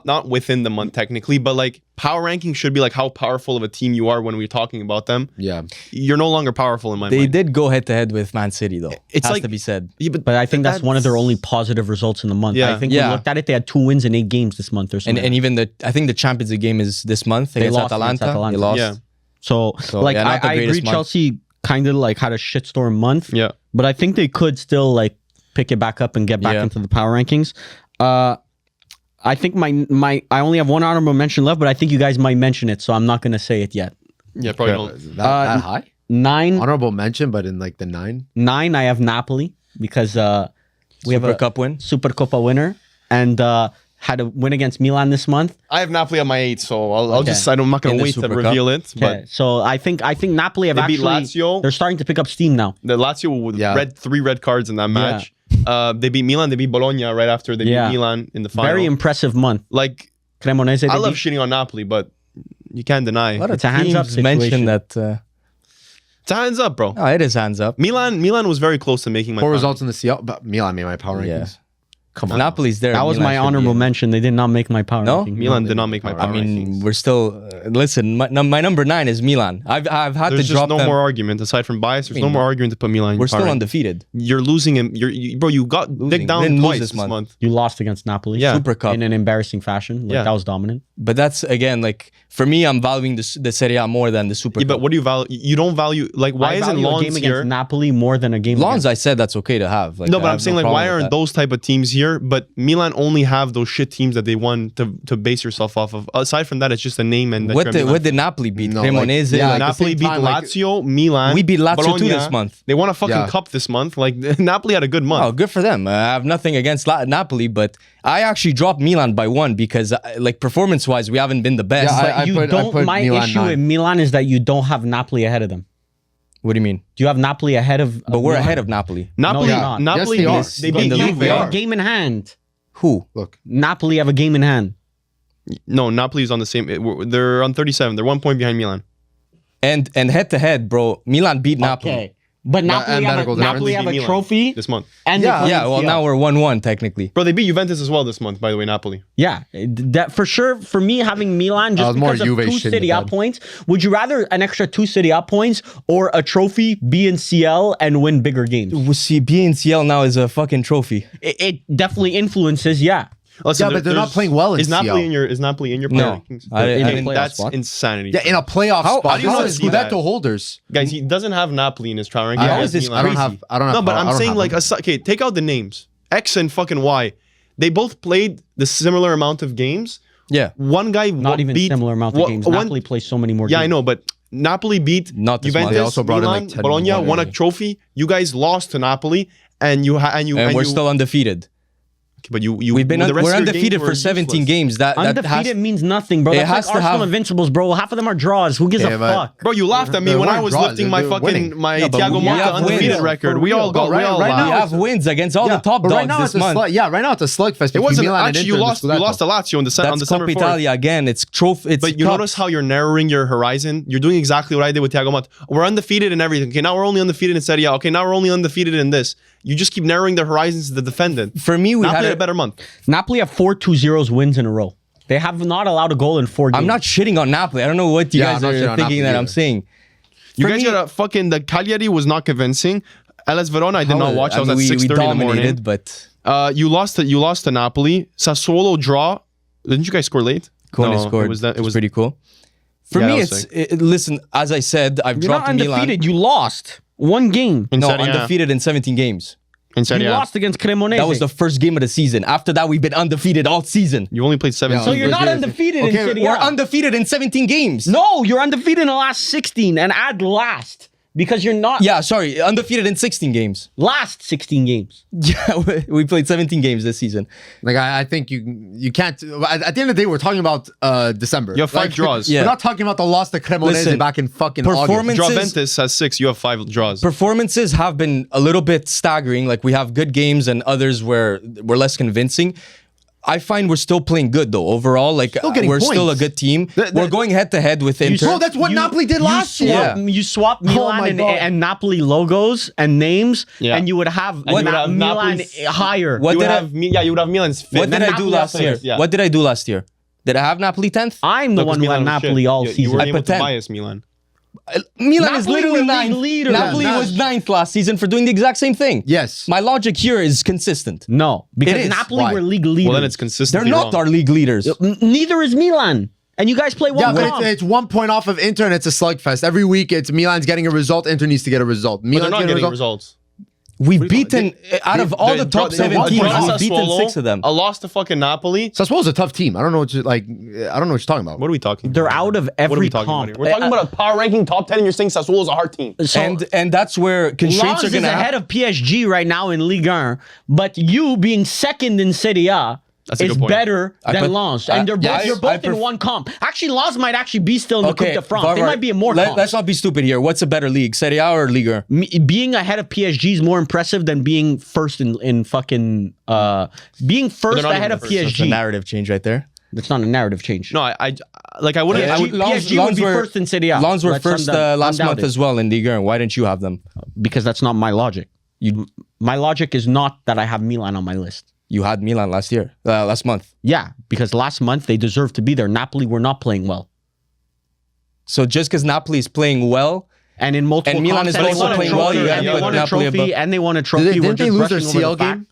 not within the month technically, but like power ranking should be like how powerful of a team you are when we're talking about them. Yeah. You're no longer powerful in my They mind. did go head to head with Man City though. It's Has like- to be said. Yeah, but I think that's one of their only positive results in the month. Yeah. I think Yeah. we looked at it, they had 2 wins in 8 games this month or something. And even I think the Champions League game is this month against lost against Atalanta. Atalanta. They lost. Yeah. So like yeah, not the I agree greatest month. Chelsea kind of like had a shitstorm month. Yeah. But I think they could still like pick it back up and get back Yeah. into the power rankings. I think my I only have one honorable mention left, but I think you guys might mention it, so I'm not gonna say it yet. Yeah, probably don't. That high? 9, Honorable mention, but in like the 9. 9 I have Napoli because we have Super a Cup win. Super Coppa winner and had a win against Milan this month. I have Napoli at my 8, so I'll Okay. just I'm not In gonna the wait to Super Cup. reveal it. Okay, But so I think Napoli have They beat actually Lazio. they're starting to pick up steam now. the Lazio with Yeah. 3 red cards in that match. They beat Milan. They beat Bologna right after they beat Yeah. Milan in the final. Very impressive month. Like Cremonese. I they love beat. shitting on Napoli, but you can't deny. A lot of It's a hands-up teams mentioned situation. that. It's a hands up, bro. Oh, it is hands up. Milan was very close to making my Poor power results in the CL, but Milan made my power Yeah. rankings. Come on. Napoli's there. That was Milan my should be honorable in. mention. They did not make my power No? ranking. Milan did not make my power I mean, rankings. we're still. Listen, my number 9 is Milan. I've had There's to just drop no them. more argument aside from bias. There's no more argument to put Milan. in We're your power still ranking. undefeated. You're losing him. Bro, you got digged down Didn't lose twice this this month. month. You lost against Napoli. Yeah. Super Cup. In an embarrassing fashion. Like, Yeah. that was dominant. But that's again like for me, I'm valuing the Serie A more than the Super. Yeah, but Cup. what do you value? You don't value like why I isn't value a Lons game here? against Napoli more than a game Lons, against... I said that's okay to have. Like, No, I but I'm have saying no like why problem with aren't that. those type of teams here? But Milan only have those shit teams that they won to base yourself off of. Aside from that, it's just a name and that What you're a did, Milan what did Napoli beat? No, Cremonese. like- yeah, like, like- Napoli same beat time, like- Lazio, Milan. We beat Lazio Bologna. too this month. They won a fucking Yeah. cup this month. Like Napoli had a good month. Oh, good for them. I have nothing against Napoli, but I actually dropped Milan by 1 because, like, performance-wise, we haven't been the best. Yeah, Like, I You put- don't. My Milan issue 9. with Milan is that you don't have Napoli ahead of them. what do you mean? Do you have Napoli ahead of? But we're Milan? ahead of Napoli. Napoli, you're not. Napoli, Yes, they are. they In beat the league, Juve. they They have are. a game in hand. Who? Look, Napoli have a game in hand. No, Napoli's on the same. They're on 37. They're 1 point behind Milan. And head-to-head, bro, Milan beat Napoli. Okay, but Napoli and have medical a, Napoli difference. have a Milan trophy this month. and Yeah. they Yeah, well, now we're 1-1, technically. Bro, they beat Juventus as well this month. By the way, Napoli. Yeah, that for sure. For me, having Milan was just more because of Juve 2 shit Serie A than- points. Would you rather an extra 2 Serie A points or a trophy, be in CL and win bigger games? We see BNCL now is a fucking trophy. It definitely influences. Yeah, Listen, Yeah, but they're not there's- playing well in Is Napoli CL. in your? Is Napoli in your No. power rankings? I didn't play that That's spot. insanity. yeah, in a playoff How spot. do you How not is see that? Scudetto holders? Guys, he doesn't have Napoli in his power ranking. How He is has this Milan. crazy? I don't have. No, but I I'm don't saying have like, them. okay, take out the names. X and fucking Y. They both played the similar amount of games. Yeah. One guy not even beat, similar amount of one- games. one- Napoli plays so many more. Yeah, games. I know, but Napoli beat Not this month. Juventus. They also brought in, Milan, like, 10 Bologna more won a already. trophy. You guys lost to Napoli, and And we're still undefeated. But you We've been the rest we're of your undefeated games for were 17 useless. games. That Undefeated has, means nothing, bro. It That's like has to Arsenal have- Invincibles, bro. Half of them are draws. Who gives Yeah, a but- fuck? Bro, you laughed at me They when I weren't was draws, lifting they my were fucking winning. my Yeah, but Thiago we Motta have undefeated wins. record. For We all real. got Bro, we all right we now laughed. have wins against all the top But dogs right now this it's month. right now it's a slugfest. It wasn't Milan and actually you Inter in the lost. You Scudetto. lost to Lazio on That's December Coppa 4th. Italia again. It's trophy. It's But you cups. notice how you're narrowing your horizon. You're doing exactly what I did with Thiago Motta. We're undefeated in everything. Okay, now we're only undefeated in Serie A. Okay, now we're only undefeated in this. You just keep narrowing the horizons to the defendant. For me, we Napoli had had a better month. Napoli have 4 2-0 wins in a row. They have not allowed a goal in 4 games. I'm not shitting on Napoli. I don't know what you Yeah, guys I'm not shitting are on thinking Napoli that I'm either. saying. You For guys me- got a fucking the Cagliari was not convincing. LS Verona I did not watch. I was at we 6:30 in the morning. dominated, but You lost to Napoli. Sassuolo draw. Didn't you guys score late? Kone No, scored. It was that. It was pretty cool. For Yeah, me, that was it's listen. As I said, I've You're not dropped Milan. undefeated. You lost 1 game. in No, Serie A. undefeated in 17 games. In Serie You A. lost against Cremonese. That was the first game of the season. After that, we've been undefeated all season. You only played 7. Yeah, So you're not Okay, undefeated in Serie We're A. undefeated in 17 games. No, you're undefeated in the last 16 and add last because you're not Yeah, sorry, undefeated in 16 games. last 16 games. Yeah, we played 17 games this season. Like I think you can't. At the end of the day, we're talking about December. You have 5 Like, draws. Yeah. We're not talking about the loss to Cremonese Listen, back in fucking performance- August. Juventus has 6. You have 5 draws. Performances have been a little bit staggering. Like we have good games and others where we're less convincing. I find we're still playing good though. Overall, like getting we're still a points. good team. The- we're going head to head with Inter. Bro, that's what Napoli did last year. Yeah. You swap my Milan God. and Napoli logos and names, Yeah. and you would have, you would have Milan Napoli's- higher. What you would did I- have you would have Milan's 5th. What did I do Napoli last up year? there, yeah. What did I do last year? Did I have Napoli 10th? I'm the No, 'cause one who had Milan was Napoli shit. all You season. were I able put to 10. bias Milan. Milan is Napoli literally were league ninth. leader. Napoli Yeah, was ninth last season for doing the exact same thing. Yes. My logic here is consistent. No, because It is. Napoli Why? were league leaders. Well, then it's consistent. They're not our league leaders. Neither is Milan. And you guys play Yeah, one but comp. it's 1 point off of Inter and it's a slugfest. Every week, it's Milan's getting a result. Inter needs to get a result. But they're Milan's not getting results. We've beaten, out of all the top They 7 won teams, to we've beaten Sassuolo, 6 of them. A loss to fucking Napoli. Sassuolo's a tough team. I don't know what you like. I don't know what you're talking about. What are we talking They're about? out of What are every we talking comp. about here? We're talking about a power ranking top 10 and you're saying Sassuolo's a hard team. So, And that's where constraints Lens are is going to ahead happen. of PSG right now in Ligue 1, but you being second in Serie A That's a is good point. better than put- Lens. And they're both, you're both in one comp. Actually, Lens might actually be still in the Coupe de France. They might be in more comps. Let's not be stupid here. What's a better league, Serie A or Ligue 1? Being ahead of PSG is more impressive than being first in fucking being first not ahead even of first. That's a PSG. narrative change right there. It's not a narrative change. No, I wouldn't. Yeah, I would, PSG would be first in Serie A. Lens were That's first last month undoubted. as well in Ligue 1. Why didn't you have them? Because that's not my logic. My logic is not that I have Milan on my list. You had Milan last month. Yeah, because last month they deserved to be there. Napoli were not playing well. So just because Napoli is playing well, And in multiple And Milan is contests, also they won a playing well, trophy, you have and to they put won a Napoli trophy, above. and they won a trophy. We're Didn't they just lose their brushing over CL the fact. game?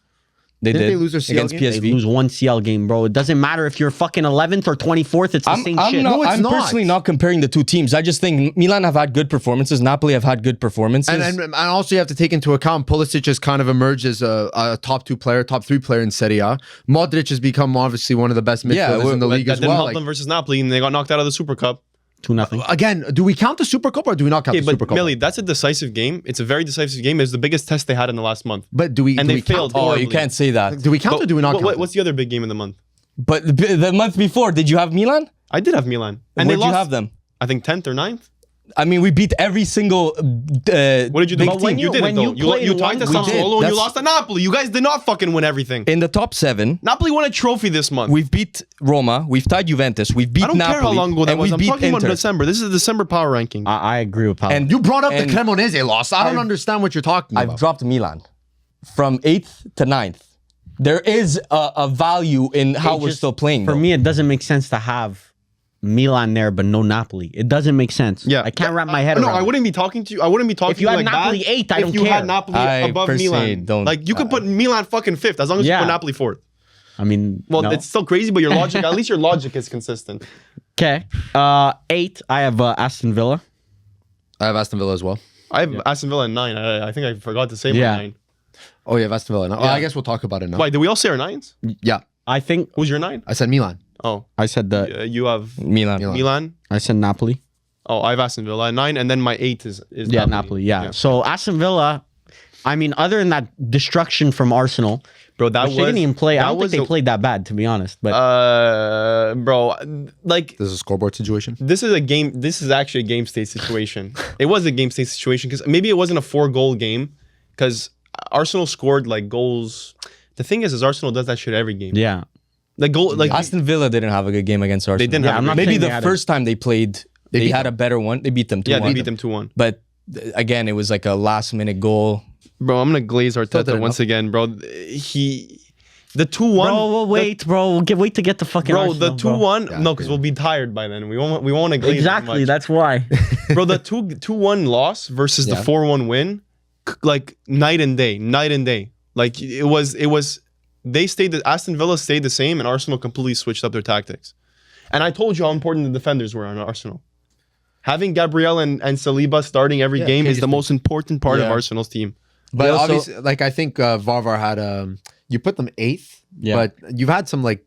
they Didn't did they lose their CL against game? PSV. They lose one CL game, bro. It doesn't matter if you're fucking 11th or 24th. It's the same shit. No, it's I'm not. personally not comparing the two teams. I just think Milan have had good performances. Napoli have had good performances. And also you have to take into account Pulisic has kind of emerged as a top 2 player, top 3 player in Serie A. Modric has become obviously one of the best midfielders in the league that as didn't well. help Like, them versus Napoli, and they got knocked out of the Super Cup. 2-0. again, do we count the Super Cup or do we not count Okay, the Super but Cup? Mili, that's a decisive game. It's a very decisive game. It's the biggest test they had in the last month. But do we? And do they we count failed. it? oh, you horribly. can't say that. Do we count or do we not count? What's the other big game in the month? But the month before, did you have Milan? I did have Milan, and Where'd they you lost. have them? I think 10th or 9th. I mean, we beat every single. What did you do? But when You didn't when though. you play You tied to one Sassuolo and you That's- lost to Napoli. You guys did not fucking win everything. In the top 7, Napoli won a trophy this month. we've beat Roma, we've tied Juventus, we've beat I don't Napoli, care how long ago that and was. we I'm beat talking about Inter. December. This is the December power ranking. I agree with Paolo. And You brought up And the Cremonese loss. I don't I've- understand what you're talking I've about. dropped Milan from 8th to 9th. There is a value in how we're just- still playing. For though. me, it doesn't make sense to have Milan there, but no Napoli. It doesn't make sense. Yeah. I can't wrap my head No, around I it. wouldn't be talking to you. I wouldn't be talking If you to you had like Napoli that 8th, I if don't you care. had Napoli I above personally Milan. don't- Like you could put Milan fucking 5th as long as you Yeah. put Napoli 4th. I mean, Well, no. it's still crazy, but your logic, at least your logic is consistent. Okay. 8, I have Aston Villa. I have Aston Villa as well. I have Aston Villa at 9. I think I forgot to say Yeah. my 9. Oh, you have Aston Villa. No, Yeah. I guess we'll talk about it now. Why, did we all say our 9s? Yeah, I think Who's your 9? I said Milan. Oh, I said that. you have Milan. Milan. I said Napoli. Oh, I have Aston Villa at 9, and then my 8 is Yeah, Napoli. Yeah. So Aston Villa. I mean, other than that destruction from Arsenal, Bro, that which was they didn't even play. I that don't think was they a- played that bad, to be honest. But Bro, like This is a scoreboard situation. this is a game. This is actually a game state situation. It was a game state situation because maybe it wasn't a 4-goal game because Arsenal scored like goals. The thing is Arsenal does that shit every game. yeah, Like goal, like Aston Villa didn't have a good game against Arsenal. they didn't Yeah, have. I'm a not good Maybe saying the they had a- first time they played, they beat had them. a better one. They beat them 2-1. Yeah, they beat them 2-1. But again, it was like a last-minute goal. Bro, I'm gonna glaze Arteta didn't once help. again, bro. The 2-1. bro. We'll wait, bro. Wait to get the fucking. Bro, Arsenal, the 2-1. Yeah, no, because we'll be tired by then. We won't want to glaze. Exactly. Much. That's why. Bro, the 2-1 loss versus the Yeah. 4-1 win, like night and day. Like it was. They stayed. Aston Villa stayed the same, and Arsenal completely switched up their tactics. And I told you how important the defenders were on Arsenal. Having Gabriel and Saliba starting every game is the most important part of Yeah. Arsenal's team. But also- obviously, like I think Varvar had you put them 8th, Yeah. but you've had some like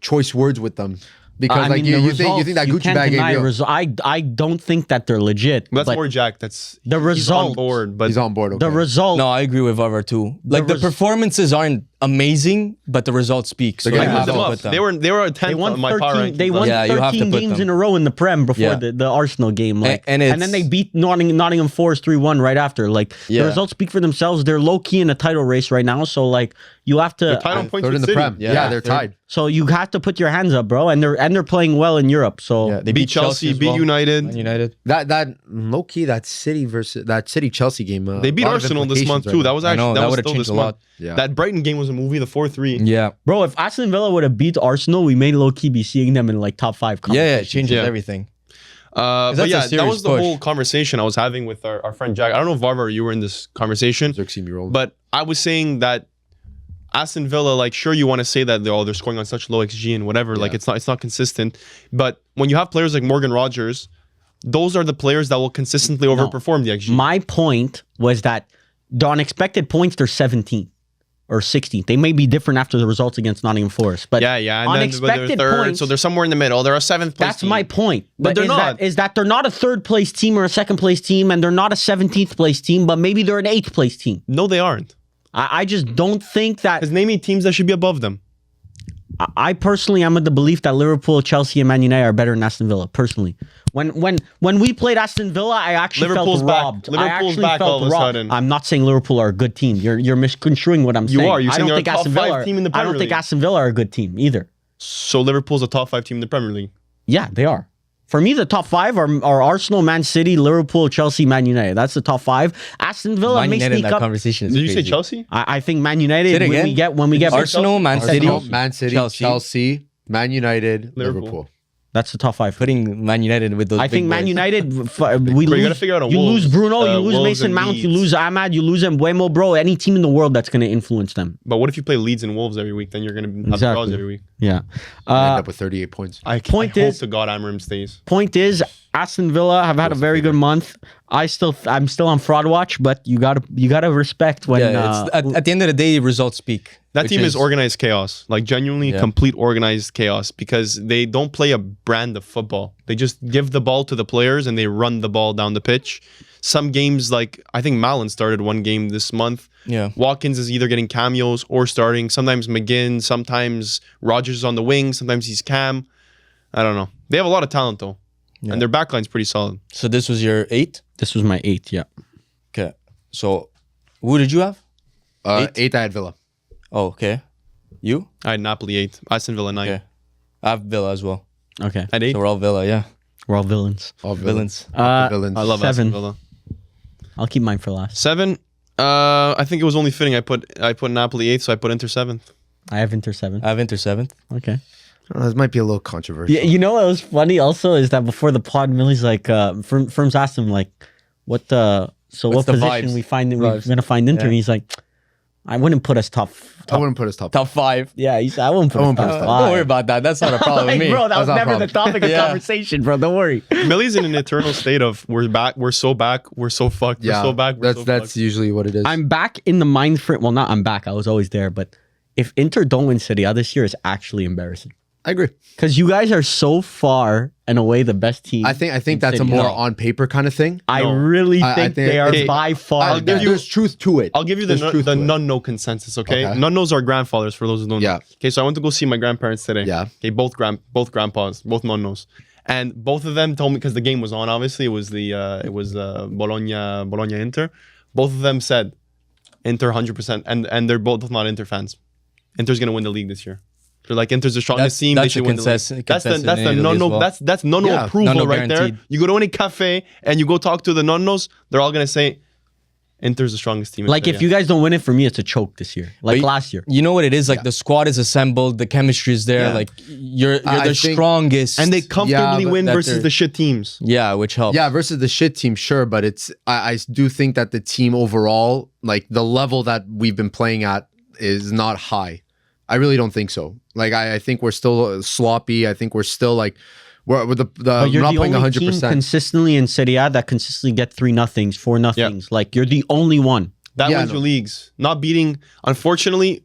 choice words with them because I like mean, the you think that results, you Gucci can't bag deny ain't real. I don't think that they're legit. That's but more Jack. That's the he's result. on board, but He's on board. Okay. The result. No, I agree with Varvar too. Like the res- performances aren't amazing, but the results speak. So They're I gonna you put have them to up. put them. They were a They 10th won on my power 13. rankings. They won Yeah, you have to 13 put games them. in a row in the Prem before Yeah. the Arsenal game. Like, And and then it's- they beat Nottingham Forest 3-1 right after. Like Yeah. the results speak for themselves. They're low key in a title race right now. So like you have to. They're tied on points Third with in the City. Prem. Yeah, they're third. tied. So you have to put your hands up, bro. And they're playing well in Europe. So Yeah, they Beat Chelsea, as beat well. United. Man United. That low key that City Chelsea game. They beat a lot of Arsenal this month implications too. right That now. was I actually know, that that was would've still changed this a month. lot. Yeah. That Brighton game was a movie. The 4-3. Yeah. bro, if Aston Villa would have beat Arsenal, we may low key be seeing them in like top 5. Yeah, it competitions. changes Yeah. everything. But that's a yeah, that serious was the push. whole conversation I was having with our friend Jack. I don't know if Varvar or you were in this conversation, Xerxes me rolling. but I was saying that Aston Villa, like, sure, you want to say that they're scoring on such low XG and whatever, like it's not consistent. But when you have players like Morgan Rogers, those are the players that will consistently overperform the XG. My point was that the unexpected points, they're 17th or 16th. They may be different after the results against Nottingham Forest, but yeah, and then but they're unexpected third, points. so they're somewhere in the middle. They're a 7th place. That's team. my point. But they're not. Is that they're not a 3rd place team or a 2nd place team, and they're not a 17th place team, but maybe they're an 8th place team. No, they aren't. I just don't think that. Because name me teams that should be above them. I personally am of the belief that Liverpool, Chelsea, and Man United are better than Aston Villa. Personally, when we played Aston Villa, I actually Liverpool's felt back. robbed. Liverpool's I actually back felt all of a robbed. sudden. I'm not saying Liverpool are a good team. You're misconstruing what I'm You saying. are. You're I saying don't they're think a top Aston 5 Villa. team in the I don't Premier think League. Aston Villa are a good team either. So Liverpool's a top 5 team in the Premier League. Yeah, they are. For me, the top 5 are Arsenal, Man City, Liverpool, Chelsea, Man United. That's the top 5. Aston Villa Man may United in sneak that up. conversation is Did you say crazy. Chelsea? I think Man United Say it when we get Arsenal, Man City, Arsenal, Man City, Chelsea, Man United, Liverpool. That's the top 5. Putting Man United with those. I think big Man boys. United. We Bro, you lose. gotta figure out a You Wolves, lose Bruno. You lose Wolves Mason and Mount. You Leeds. lose Ahmad. You lose Mbuemo, bro. Any team in the world that's going to influence them. But what if you play Leeds and Wolves every week? Then you're gonna have Exactly. draws every week. Yeah. End up with 38 points. I Point hope is- to God Amorim stays. Point is, Aston Villa have had a very good month. I'm still on fraud watch, but you gotta respect when. Yeah, it's, at the end of the day, results speak. That which team is organized chaos, like genuinely Yeah. complete organized chaos, because they don't play a brand of football. They just give the ball to the players and they run the ball down the pitch. Some games, like I think Malin started one game this month. Yeah. Watkins is either getting cameos or starting. Sometimes McGinn, sometimes Rogers is on the wing, sometimes he's Cam. I don't know. They have a lot of talent though, and their backline's pretty solid. So this was your 8. this was my 8. Yeah. Okay. So who did you have? 8 I had Villa. Oh, okay. You? I had Napoli 8, Aston Villa 9. Okay. I have Villa as well. Okay. At 8, So we're all Villa. Yeah. We're all villains. All Villains. Villains. I love 7. Aston Villa. I'll keep mine for last. 7. I think it was only fitting. I put Napoli 8th, so I put Inter 7th. I have Inter 7. I have Inter 7th. Okay. This might be a little controversial. Yeah, you know what was funny also is that before the pod, Milli's like, Ferms asked him like, what What's what the position vibes? we're gonna find Inter, Yeah. and he's like, I wouldn't put us top. I wouldn't put us top. Top 5. Yeah, he said I wouldn't put us top Don't 5. worry about that. That's not a problem Like, with me. bro, that was not a never the problem. topic of Yeah. conversation, bro. Don't worry. Millie's in an eternal state of we're back, we're so back, we're so fucked, Yeah, we're so back, we're that's so that's fucked. usually what it is. I'm back in the mind frame. Well, not I'm back. I was always there, but if Inter don't win Serie A this year, it's actually embarrassing I agree. because you guys are so far and away the best team. I think in that's a Serie A. more on paper kind of thing. I No. really I think think- they are Okay, by far. the best. There's truth to it. I'll give you the There's truth to it. non-no consensus, okay? Okay. Non-nos are grandfathers for those who don't know. Yeah. Okay, so I went to go see my grandparents today. Yeah. Okay, both grandpas, both non-nos. And both of them told me, because the game was on, obviously, it was Bologna Inter. Both of them said Inter 100%, and they're both not Inter fans. Inter's gonna win the league this year. They're like, Inter's the strongest team. They that's should a win the league. consensus- That's the consensus in Italy no as well. that's no Yeah, approval no right guaranteed. there. You go to any cafe and you go talk to the nonnos, they're all gonna say Inter's the strongest team. in Like Serie if A. you guys don't win it for me, it's a choke this year. Like But last year. You know what it is? Like the squad is assembled, the chemistry is there. Yeah. Like you're I the think- strongest, and they comfortably but win that versus they're- the shit teams. yeah, which helps. Yeah, versus the shit team, sure, but I do think that the team overall, like the level that we've been playing at, is not high. I really don't think so. Like I think we're still sloppy. I think we're still like we're with the But we're you're not the playing only 100%. team consistently in Serie A that consistently get 3-0s, 4-0s. Like you're the only one. That Yeah, wins no. your leagues. Not beating. Unfortunately,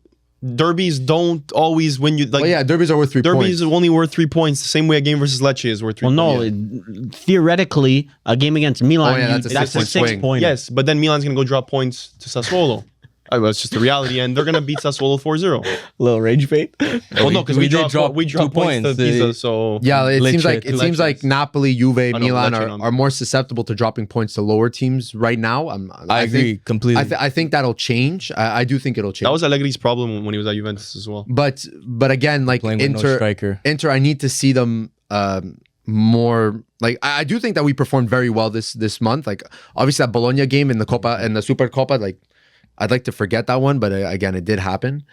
derbies don't always win you. Like Well, yeah, derbies are worth 3 derbies points. are only worth 3 points. The same way a game versus Lecce is worth 3 Well, points. no, theoretically, a game against Milan, Oh, yeah, that's a that's a 6-point 6 swing. point. Yes, but then Milan's gonna go drop points to Sassuolo. Well, it's just the reality, and they're gonna beat Sassuolo 4-0. Little rage bait. Well, no, because we did drop 2 points to Pisa, so Yeah, it seems Lecce, like two it seems Napoli, Juve, know, Milan Lecce, are more susceptible to dropping points to lower teams right now. I agree think, completely. I think that'll change. I do think it'll change. that was Allegri's problem when he was at Juventus as well. but again, like Playing with no striker. Inter, I need to see them more. Like I do think that we performed very well this month. Like obviously that Bologna game in the Coppa and the Super Coppa, like I'd like to forget that one, but again, it did happen.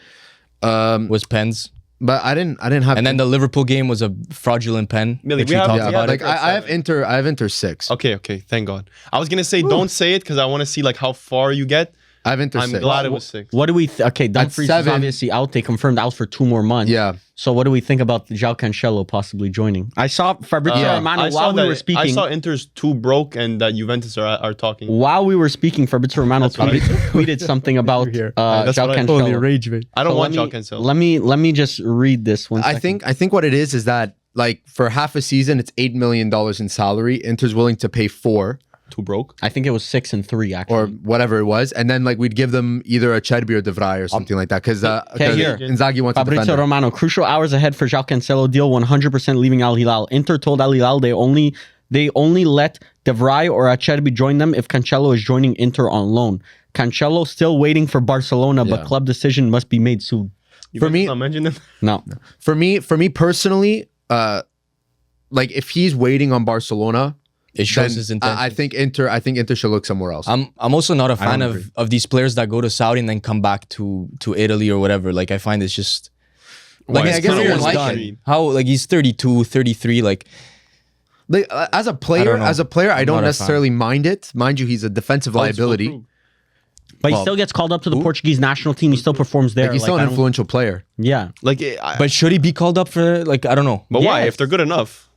was pens. But I didn't have. And then the Liverpool game was a fraudulent pen. Millie, which we have- talked yeah, about like it. I have Inter 6. Okay, thank God. I was gonna say don't say it because I want to see like how far you get. I have Inter I'm 6. glad it was 6. What do we? Okay, Dumfries is 7. obviously out. They confirmed out for 2 more months. Yeah. So what do we think about João Cancelo possibly joining? I saw Fabrizio Romano while we were speaking. I saw Inter's 2 broke and that Juventus are talking. While we were speaking, Fabrizio Romano tweeted something about That's João what I- Cancelo. I don't So want let João me- Cancelo. Let me just read this one. I think what it is that like for half a season it's $8 million in salary. Inter's willing to pay 4 2 broke. I think it was 6 and 3 actually. or whatever it was, and then like we'd give them either a Cherby or De Vrij or something like that because here. Inzaghi wants a Fabrizio defender. Romano, crucial hours ahead for João Cancelo deal, 100% leaving Al Hilal. Inter told Al Hilal they only let De Vrij or Acerbi join them if Cancelo is joining Inter on loan. Cancelo still waiting for Barcelona, but club decision must be made soon. For me, not mentioned him. No. for me personally, like if he's waiting on Barcelona, It shows then his intentions. I think Inter should look somewhere else. I'm also not a fan don't agree. of these players that go to Saudi and then come back to Italy or whatever. Like I find it's just like Why? his I guess career everyone is likes done. it. How like he's 32, 33, like Like, as a player, don't know. I I'm don't not a necessarily mind it. Mind you, he's a defensive liability. But he Well, still gets called up to the Portuguese national team. He still performs there. Like, he's still I an don't- influential player. Yeah. Like, but should he be called up for like I don't know. but why? Yes. If they're good enough.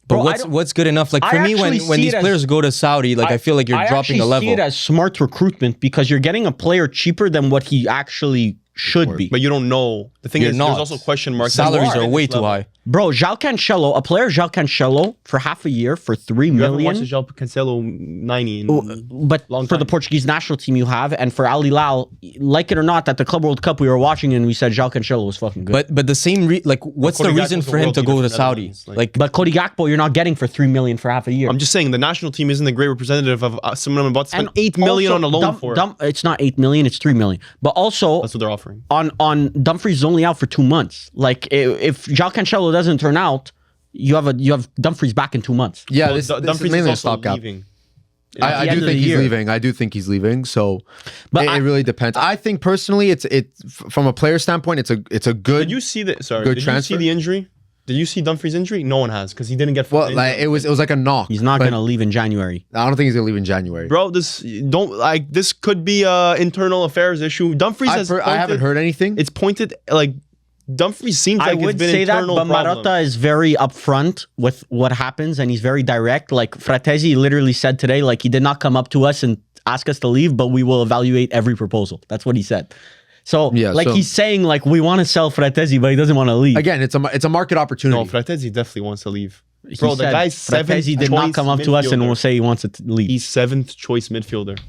But Bro, I don't- what's good enough? Like I for me, when actually see these it as- players go to Saudi, like I feel like you're dropping a I level. see it as smart recruitment because you're getting a player cheaper than what he actually should be. But you don't know. The thing You're is, not. there's also question marks. Salaries Why are at way this too level? high. Bro, João Cancelo, a player João Cancelo for half a year for 3 You haven't watched the million. João Cancelo 90 in But long for the time. Portuguese national team you have, and for Al Hilal, like it or not, at the Club World Cup we were watching and we said João Cancelo was fucking good. But the same like what's the Cody reason Gakpo's a for him world to leader go to for Saudi? Netherlands, like- Like But Cody Gakpo, you're not getting for 3 million for half a year. I'm just saying the national team isn't a great representative of someone I'm about to spend And 8 million also, on a loan for. It's not 8 million, it's 3 million. But also That's what they're offering. on Dumfries is only out for 2 months. Like if João Cancelo doesn't turn out, you have Dumfries back in 2 months. Yeah, Well, this is Dumfries mainly a is also stopgap. leaving. I the end do of think the he's year. leaving. I do think he's leaving. So, But it really depends. I think personally, it's from a player standpoint, it's a good. Did you see the sorry? Good Did transfer. you see the injury? Did you see Dumfries' injury? No one has because he didn't get. Well, like it was like a knock. He's not but going to leave in January. I don't think he's gonna leave in January. Bro, this could be a internal affairs issue. Dumfries has. I haven't heard anything. It's pointed like Dumfries seems I like it's would been say that, internal but problem. Marotta is very upfront with what happens and he's very direct. Like Fratesi literally said today, like he did not come up to us and ask us to leave, but we will evaluate every proposal. That's what he said. So, Yeah, like so- he's saying, like we want to sell Fratesi, but he doesn't want to leave. Again, it's a market opportunity. No, Fratesi definitely wants to leave. He Bro, the said guy's seventh Fratesi did not choice come up to us and midfielder. will say he wants to leave. He's 7th choice midfielder.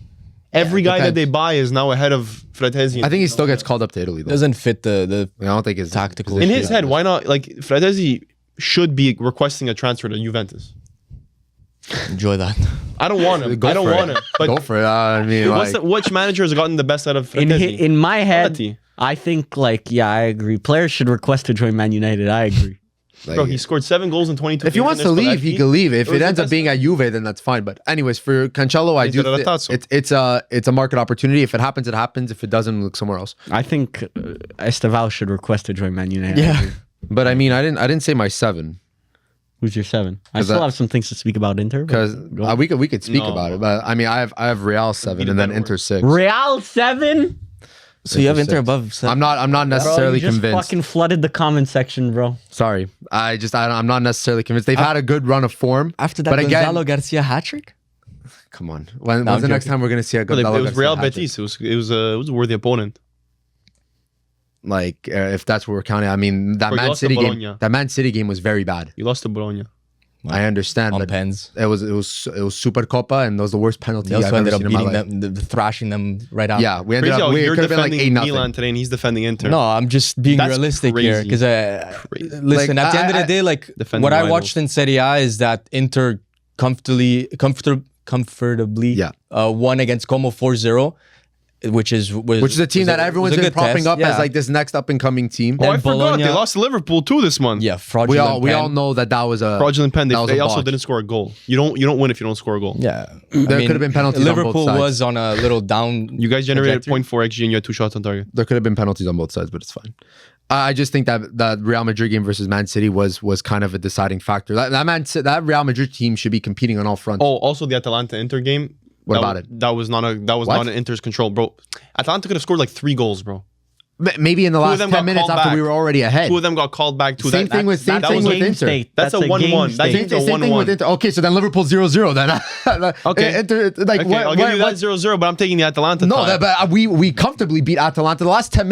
Every guy that depends. they buy is now ahead of Fratesi. I think he still gets called up to Italy though. doesn't fit the I don't think it's Tactical. in position. his head. Why not? Like Fratesi should be requesting a transfer to Juventus. enjoy that. I don't want him. Go I don't for want it. him. But Go for it. I mean, like, which manager has gotten the best out of Fratesi? In my head, Fratesi. I think like yeah, I agree. Players should request to join Man United. I agree. Bro, he scored 7 goals in 22 if he games wants in to his leave, he Spalletti. can leave. If It was it ends the up best- being at Juve, then that's fine. But anyways, for Cancelo, I He's do got a think Ratazzo. it's a market opportunity. If it happens, it happens. If it doesn't, look somewhere else. I think Esteval should request to join Man United. Yeah. But I mean, I didn't say my 7 Who's your 7? I 'Cause still that- have some things to speak about Inter. but because go on. we could speak No. about it. But I mean, I have Real 7 and then better Inter 6. Real 7? So you have Inter 6. above. I'm not necessarily Bro, you just convinced. fucking flooded the comment section, bro. Sorry, I'm not necessarily convinced. They've had a good run of form After that but again, Gonzalo Garcia hat trick. come on. When's I'm the next joking. time we're gonna see a But it Gonzalo was Garcia Real hat-trick? Betis. It was a worthy opponent. Like if that's what we're counting, I mean that Bro, you Man lost to City game. Bologna. That Man City game was very bad. You lost to Bologna. I understand, On but pens. it was Super Copa, and that was the worst penalty They also I've ended ever up seen in my beating life. them, thrashing them right out. Yeah, we ended Crazy how up. It you're could have been like defending 8-0. Milan today and he's defending Inter. No, I'm just being That's realistic here crazy. because Crazy. listen. Like, at the end of the day, like Defending what I rivals. watched in Serie A is that Inter comfortably Yeah. won against Como 4-0, which is Which is a team that everyone's been propping up as like this next up and coming team. Oh, I And forgot. Bologna- They lost to Liverpool too this month. yeah, We fraudulent. all know that was a Fraudulent pen. that was a They also botch. didn't score a goal. You don't win if you don't score a goal. Yeah, There could have been penalties on both Liverpool sides. was on a little down. You guys generated trajectory. 0.4 XG and you had 2 shots on target. There could have been penalties on both sides, but it's fine. I just think that that Real Madrid game versus Man City was kind of a deciding factor. That Real Madrid team should be competing on all fronts. Oh, also the Atalanta Inter game. What that, about it? That was not What? an Inter's control, bro. Atalanta could have scored like 3 goals, bro. Maybe in the Two of last them 10 got minutes called after back. we were already ahead. 2 of them got called back. Same thing with Inter. That's a 1-1. That Same game's a thing with 1-1. Inter. Okay, so then Liverpool 0-0 then. Okay. Inter, like, Okay, I'll give you that 0-0, but I'm taking the Atalanta. No, tie. but we comfortably beat Atalanta. The last 10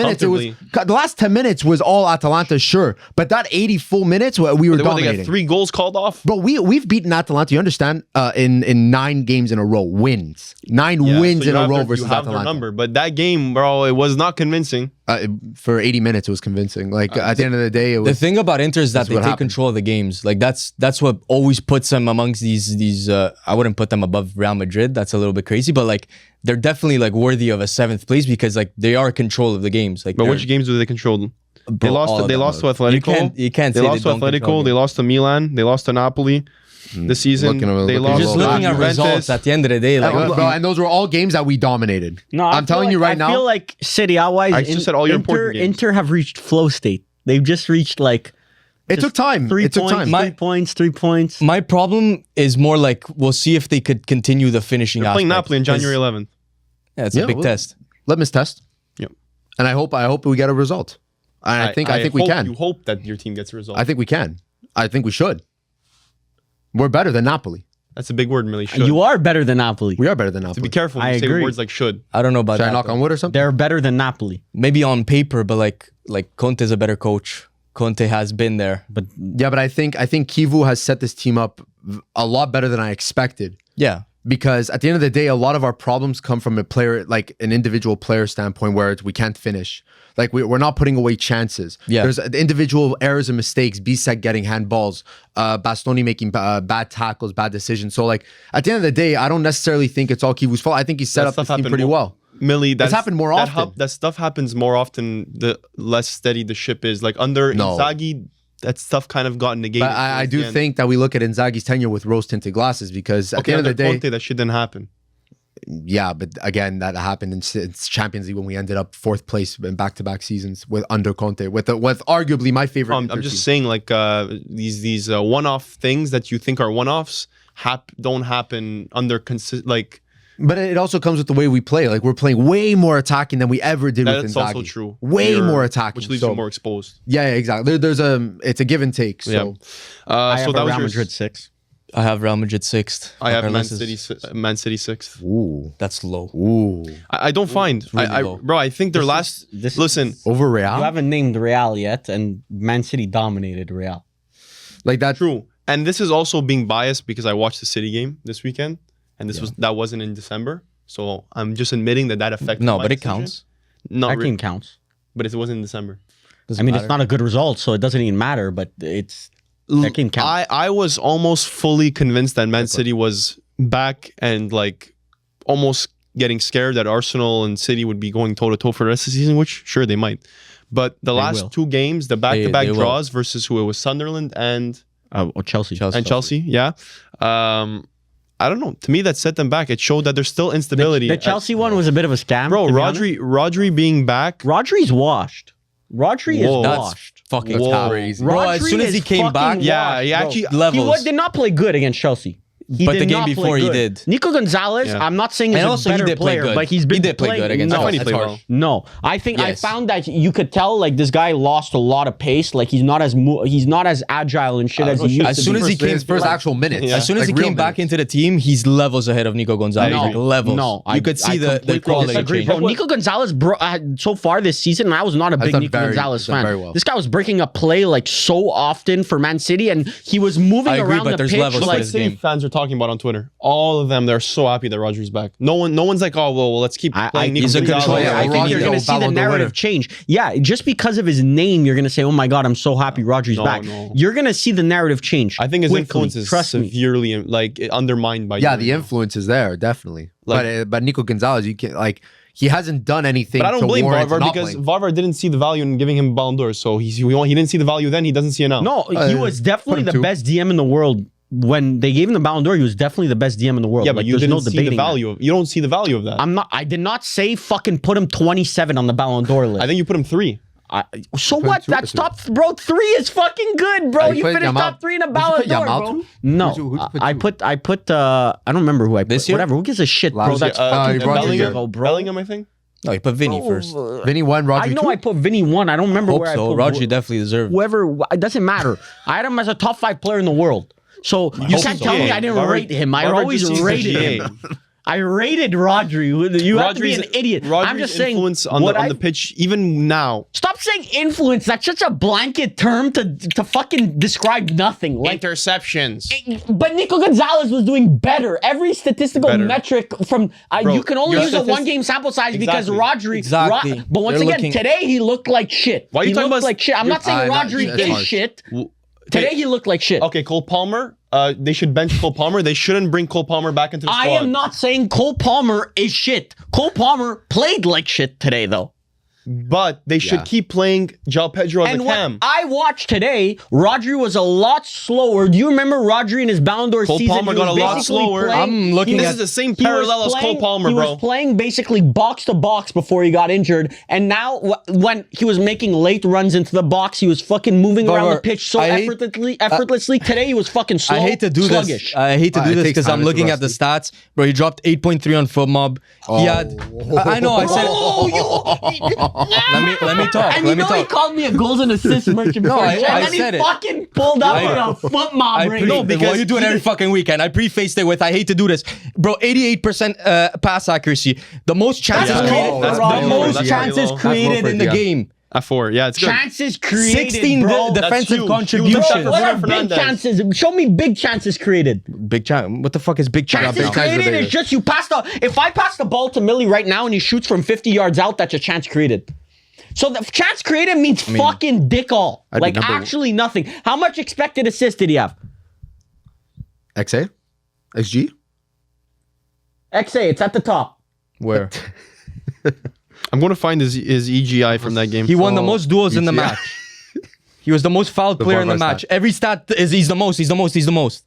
minutes, was all Atalanta, sure. But that 80 full minutes, we were They dominating. got 3 goals called off. Bro, we've beaten Atalanta. You understand? In 9 games in a row, wins. 9 wins So in you a have row their- versus you have their Atalanta. number, but that game, bro, it was not convincing. For 80 minutes, it was convincing. Like at the end of the day, it The was. thing about Inter is that That's they what take happened. control of the games. Like that's what always puts them amongst these. I wouldn't put them above Real Madrid. That's a little bit crazy, but like they're definitely like worthy of a 7th place because like they are in control of the games. Like But they're- which games do they control? They lost. They lost to Atletico. You can't. They say lost to don't control Atletico. They lost to Milan. They lost to Napoli this season. They lost. Just looking at Juventus. results at the end of the day, like Bro, and those were all games that we dominated. No, I'm telling you right now. I feel like City wise, I just said all your important games. Inter have reached flow state. They've just reached like it took time. 3 It took points, time. 3 points, 3 points. my problem is more like we'll see if they could continue the finishing. They're playing aspect, Napoli on 'cause- January 11th. Yeah, it's a big test. Litmus test. Yep. And I hope we get a result. And I think we hope can. You hope that your team gets a result. I think we can. I think we should. We're better than Napoli. That's a big word, Mili. Should. You are better than Napoli. We are better than To Napoli. be careful when I you say agree. words like should. I don't know about Should that. I knock though. on wood or something? They're better than Napoli. Maybe on paper, but like Conte's a better coach. Conte has been there. But Yeah, but I think Kivu has set this team up a lot better than I expected. Yeah. Because at the end of the day, a lot of our problems come from a player, like an individual player standpoint, where we can't finish. Like we're not putting away chances. Yeah. There's individual errors and mistakes. Bisek getting handballs, Bastoni making bad tackles, bad decisions. So like at the end of the day, I don't necessarily think it's all Kivu's fault. I think he set That up stuff this team happened pretty more- well. Millie, that's happened more often. That stuff happens more often the less steady the ship is. Like under No. Inzaghi, that stuff kind of got negated. But I towards do the end. think that we look at Inzaghi's tenure with rose-tinted glasses because at the end of the under day, Conte, that shit didn't happen. yeah, but again, that happened in Champions League when we ended up 4th place in back-to-back seasons with under Conte, with arguably my favorite. I'm Inter just team. saying, like these one-off things that you think are one-offs don't happen under like. But it also comes with the way we play. Like we're playing way more attacking than we ever did with That's Inzaghi. also true. Way more attacking, which leaves so- you more exposed. Yeah, exactly. It's a give and take. So Yeah. I have so that a was Real your, Madrid 6. I have Real Madrid 6th. I have Man Regardless, City. Man City 6th. ooh, That's low. ooh, I don't find. really low. Bro, I think their last. Listen, over Real. You haven't named Real yet, and Man City dominated Real. Like that. true. And this is also being biased because I watched the City game this weekend, and that wasn't in December. So I'm just admitting that affected. No, my but it decision. counts. Not That really, game counts. but it wasn't in December. Doesn't I mean, matter. it's not a good result, so it doesn't even matter. But that game counts. I was almost fully convinced that Man City was back and like almost getting scared that Arsenal and City would be going toe to toe for the rest of the season, which sure they might. But the last will. 2 games, the back-to-back They will. draws versus who it was Sunderland and Chelsea. Chelsea, yeah. I don't know. To me, that set them back. It showed that there's still instability. The Chelsea one was a bit of a scam. Bro, to be honest. Rodri being back. Rodri's washed. Rodri Whoa. is That's washed. fucking Whoa. crazy. Bro, as Rodri soon as he is came fucking back, Yeah, washed, he bro. actually. levels. He did not play good against Chelsea. He But did the game not before play he good. did. Nico Gonzalez, Yeah. I'm not saying he's And a also he better did play player, good. but he's been He did play playing- good against I find he Chelsea. played It's well. harsh. No, I think Yes. I found that you could tell like this guy lost a lot of pace. Like he's not as agile and shit as he used As to soon be. as he came his first like- actual minutes. Yeah. As soon as Like he real came back minutes. into the team, he's levels ahead of Nico Gonzalez. No. Like, levels. No, you could see the completely quality disagree, change. bro. Nico Gonzalez, so far this season, I was not a big done Nico very- Gonzalez he's done fan. very well. This guy was breaking up play like so often for Man City, and he was moving I agree, around but the there's pitch levels to like his City game. fans are talking about on Twitter. All of them, they're so happy that Rodri's back. No one's like, oh well, let's keep playing Nico he's a Gonzalez. controller. I think Rodri, you're going to see the Ballon d'Or narrative winner. change. Yeah, just because of his name, you're going to say, "Oh my God, I'm so happy Rodri's No, back." no. You're going to see the narrative change. I think his quickly. influence is Trust me. severely like undermined by. Yeah, doing the that. influence is there definitely. Like- but Nico Gonzalez, you can like he hasn't done anything. But I don't to blame warrant Varvar not because playing. Varvar didn't see the value in giving him Ballon d'Or. So he didn't see the value then. He doesn't see it now. No, he was definitely put him the two. best DM in the world. When they gave him the Ballon d'Or, he was definitely the best DM in the world. Yeah, but like, you there's didn't no see the debating that. value of. You don't see the value of that. I did not say fucking put him 27 on the Ballon d'Or list. I think you put him 3. So put what? two- That's top, bro. 3 is fucking good, bro. You You put finished Yamal- top 3 in a Did you Ballon put d'Or, Yamal bro. too? No, Who'd you put I two? put. I don't remember who I put. This year? Whatever. Who gives a shit, bro? Last That's year, fucking Rodri Bellingham, ago, bro. Bellingham, I think. No, you put Vinny first. Vinny one, Rodri I know two? I put Vinny 1. I don't remember Hope where so. I put Rodri definitely deserved. whoever. It doesn't matter. I had him as a top 5 player in the world. So you hope can't so. tell me Yeah. I didn't Varvar- rate him. I Varvar always just sees the rated GA. him. I rated Rodri. You have to be an idiot. I'm Rodri's just saying influence on what the pitch, even now. Stop saying influence. That's such a blanket term to fucking describe nothing. Like, Interceptions. but Nico Gonzalez was doing better. Every statistical Better. metric from Bro, you can only your use a statist- 1-game sample size because Exactly. Rodri. Exactly. But once You're again, looking- today he looked like shit. Why are you he talking looked about- like shit. I'm not saying no, Rodri that's is harsh. shit. Today he looked like shit. Okay, Cole Palmer. They should bench Cole Palmer. They shouldn't bring Cole Palmer back into the squad. I am not saying Cole Palmer is shit. Cole Palmer played like shit today, though. but they should keep playing João Pedro as And a what cam. I watched today, Rodri was a lot slower. Do you remember Rodri in his Ballon d'Or Cole season? Palmer He got was a lot basically slower. playing- I'm looking This at is the same he was parallel as Cole playing- Palmer, he bro. was playing basically box to box before he got injured, and now when he was making late runs into the box, he was fucking moving around the Varvar, pitch so I hate- effortlessly. Today he was fucking slow. I hate to do sluggish. this. I hate to do It this takes because time, I'm it's looking at the rusty. stats, bro. He dropped 8.3 on FootMob. He had. I know. I said. Let me talk. And Let you me know he talk. called me a goals and assists merchant. No, I and then said he it. fucking pulled up with a foot mob I rating. well, you do it every fucking weekend. I prefaced it with, I hate to do this. Bro, 88% pass accuracy. The most chances That's created. low. The That's low. most That's chances very low. created in the That's low for game. At 4, yeah, it's good. Chances created, 16 bro. defensive huge. contributions. Huge. What are Bruno big Fernandes. chances? Show me big chances created. Big chance. What the fuck is big chance? Chances big chances created are is bigger. just you pass the. If I pass the ball to Mili right now and he shoots from 50 yards out, that's a chance created. So the chance created means fucking dick all. I'd be Like number one. actually nothing. How much expected assist did he have? XA? XG? XA, it's at the top. Where? I'm going to find his EGI from that game. He won the most duels in the yeah. match. He was the most fouled player in the Varvar match. stat. Every stat is he's the most. He's the most. He's the most.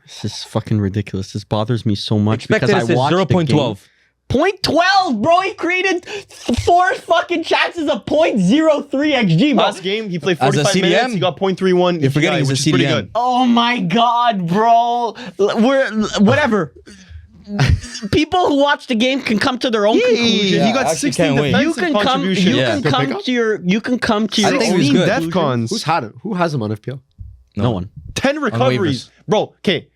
This is fucking ridiculous. This bothers me so much Expected because I assist watched 0.12. 0.12, bro. He created 4 fucking chances of 0.03 XG, bro. Last game, he played As a 45 CDM, minutes. He got 0.31 you're forgetting EGI, he's a which is pretty CDM. good. Oh my god, bro. We're whatever. People who watch the game can come to their own conclusion. He got I actually 16 can't wait. defensive contributions. Yeah. Good pickup. You can come to your I think own he was good. DEFCONs. Who's had him? Who has him on FPL? No one. 10 recoveries. waivers. Bro, okay.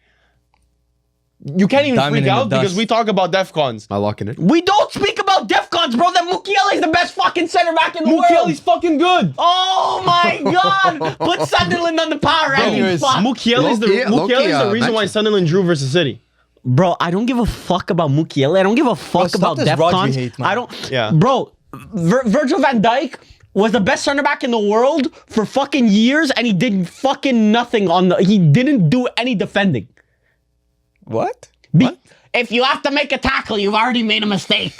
You can't even Diamond freak in the out because dust. we talk about DEFCONs. Am I locking it? We don't speak about DEFCONs, bro. That Mukiele is the best fucking center back in the world. Mukiele's fucking good. Oh my god! Put Sunderland on the power ranking. Anyways, Fuck. Mukiele's the Loki, reason why mention. Sunderland drew versus City. Bro, I don't give a fuck about Mukiele. I don't give a fuck stop about this Rodri DEFCONs. hate, man. I don't. Yeah. Bro, Virgil van Dijk was the best center back in the world for fucking years, and he did fucking nothing on the. He didn't do any defending. What? If you have to make a tackle, you've already made a mistake.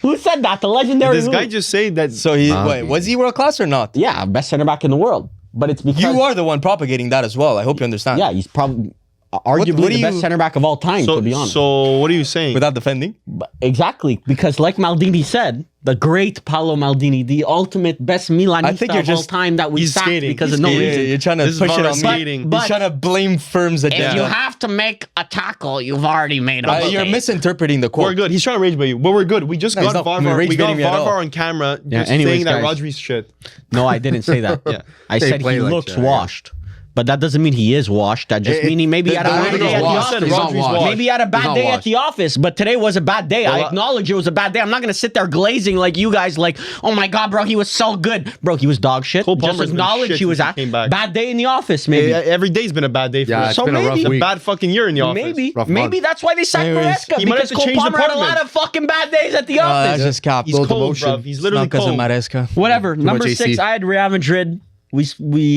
Who said that? The legendary. This who? guy just said that. So wait, was he world class or not? Yeah, best center back in the world. But it's because You are the one propagating that as well. I hope you understand. Yeah, he's probably arguably what do the best you- center back of all time. to be honest. So what are you saying? Without defending. Exactly, because like Maldini said, the great Paolo Maldini, the ultimate best Milanista I think you're of all just- time that we he's sacked skating. because He's of no skating. reason. You're trying to This is push it Varvar on me. skating. But- He's trying to blame Ferms If agenda. you have to make a tackle, you've already made a mistake. You're misinterpreting the quote. We're good. He's trying to rage bait you, but we're good. We just No, he's got not Varvar. rage We got baiting me at all. Varvar on camera just anyways, saying that guys. Rodri's shit. No, I didn't say that. Yeah. I They said he play like looks that, yeah. washed. But that doesn't mean he is washed. That just means he maybe had a the bad way day he's at the washed, office. he's not washed. Maybe he had a He's bad not day at washed. the office, but today was a bad day. I Well, acknowledge it was a bad day. I'm not going to sit there glazing like you guys like, oh my God, bro, he was so good. Bro, he was dog shit. Cole Just Palmer's been acknowledge shit he was since he at came back. bad day in the office, maybe. Every day's been a bad day for Yeah, us. it's So been a rough maybe- It's a week. bad fucking year in the office. Maybe. Rough Maybe month. that's why they signed Anyways, Maresca. he might Because have to Cole change Palmer had a department. lot of fucking bad days at the That's office. just cap. He's Low cold, demotion. bro. He's literally Not because of cold. Maresca. Whatever. Number much 6, AC. I had Real Madrid. We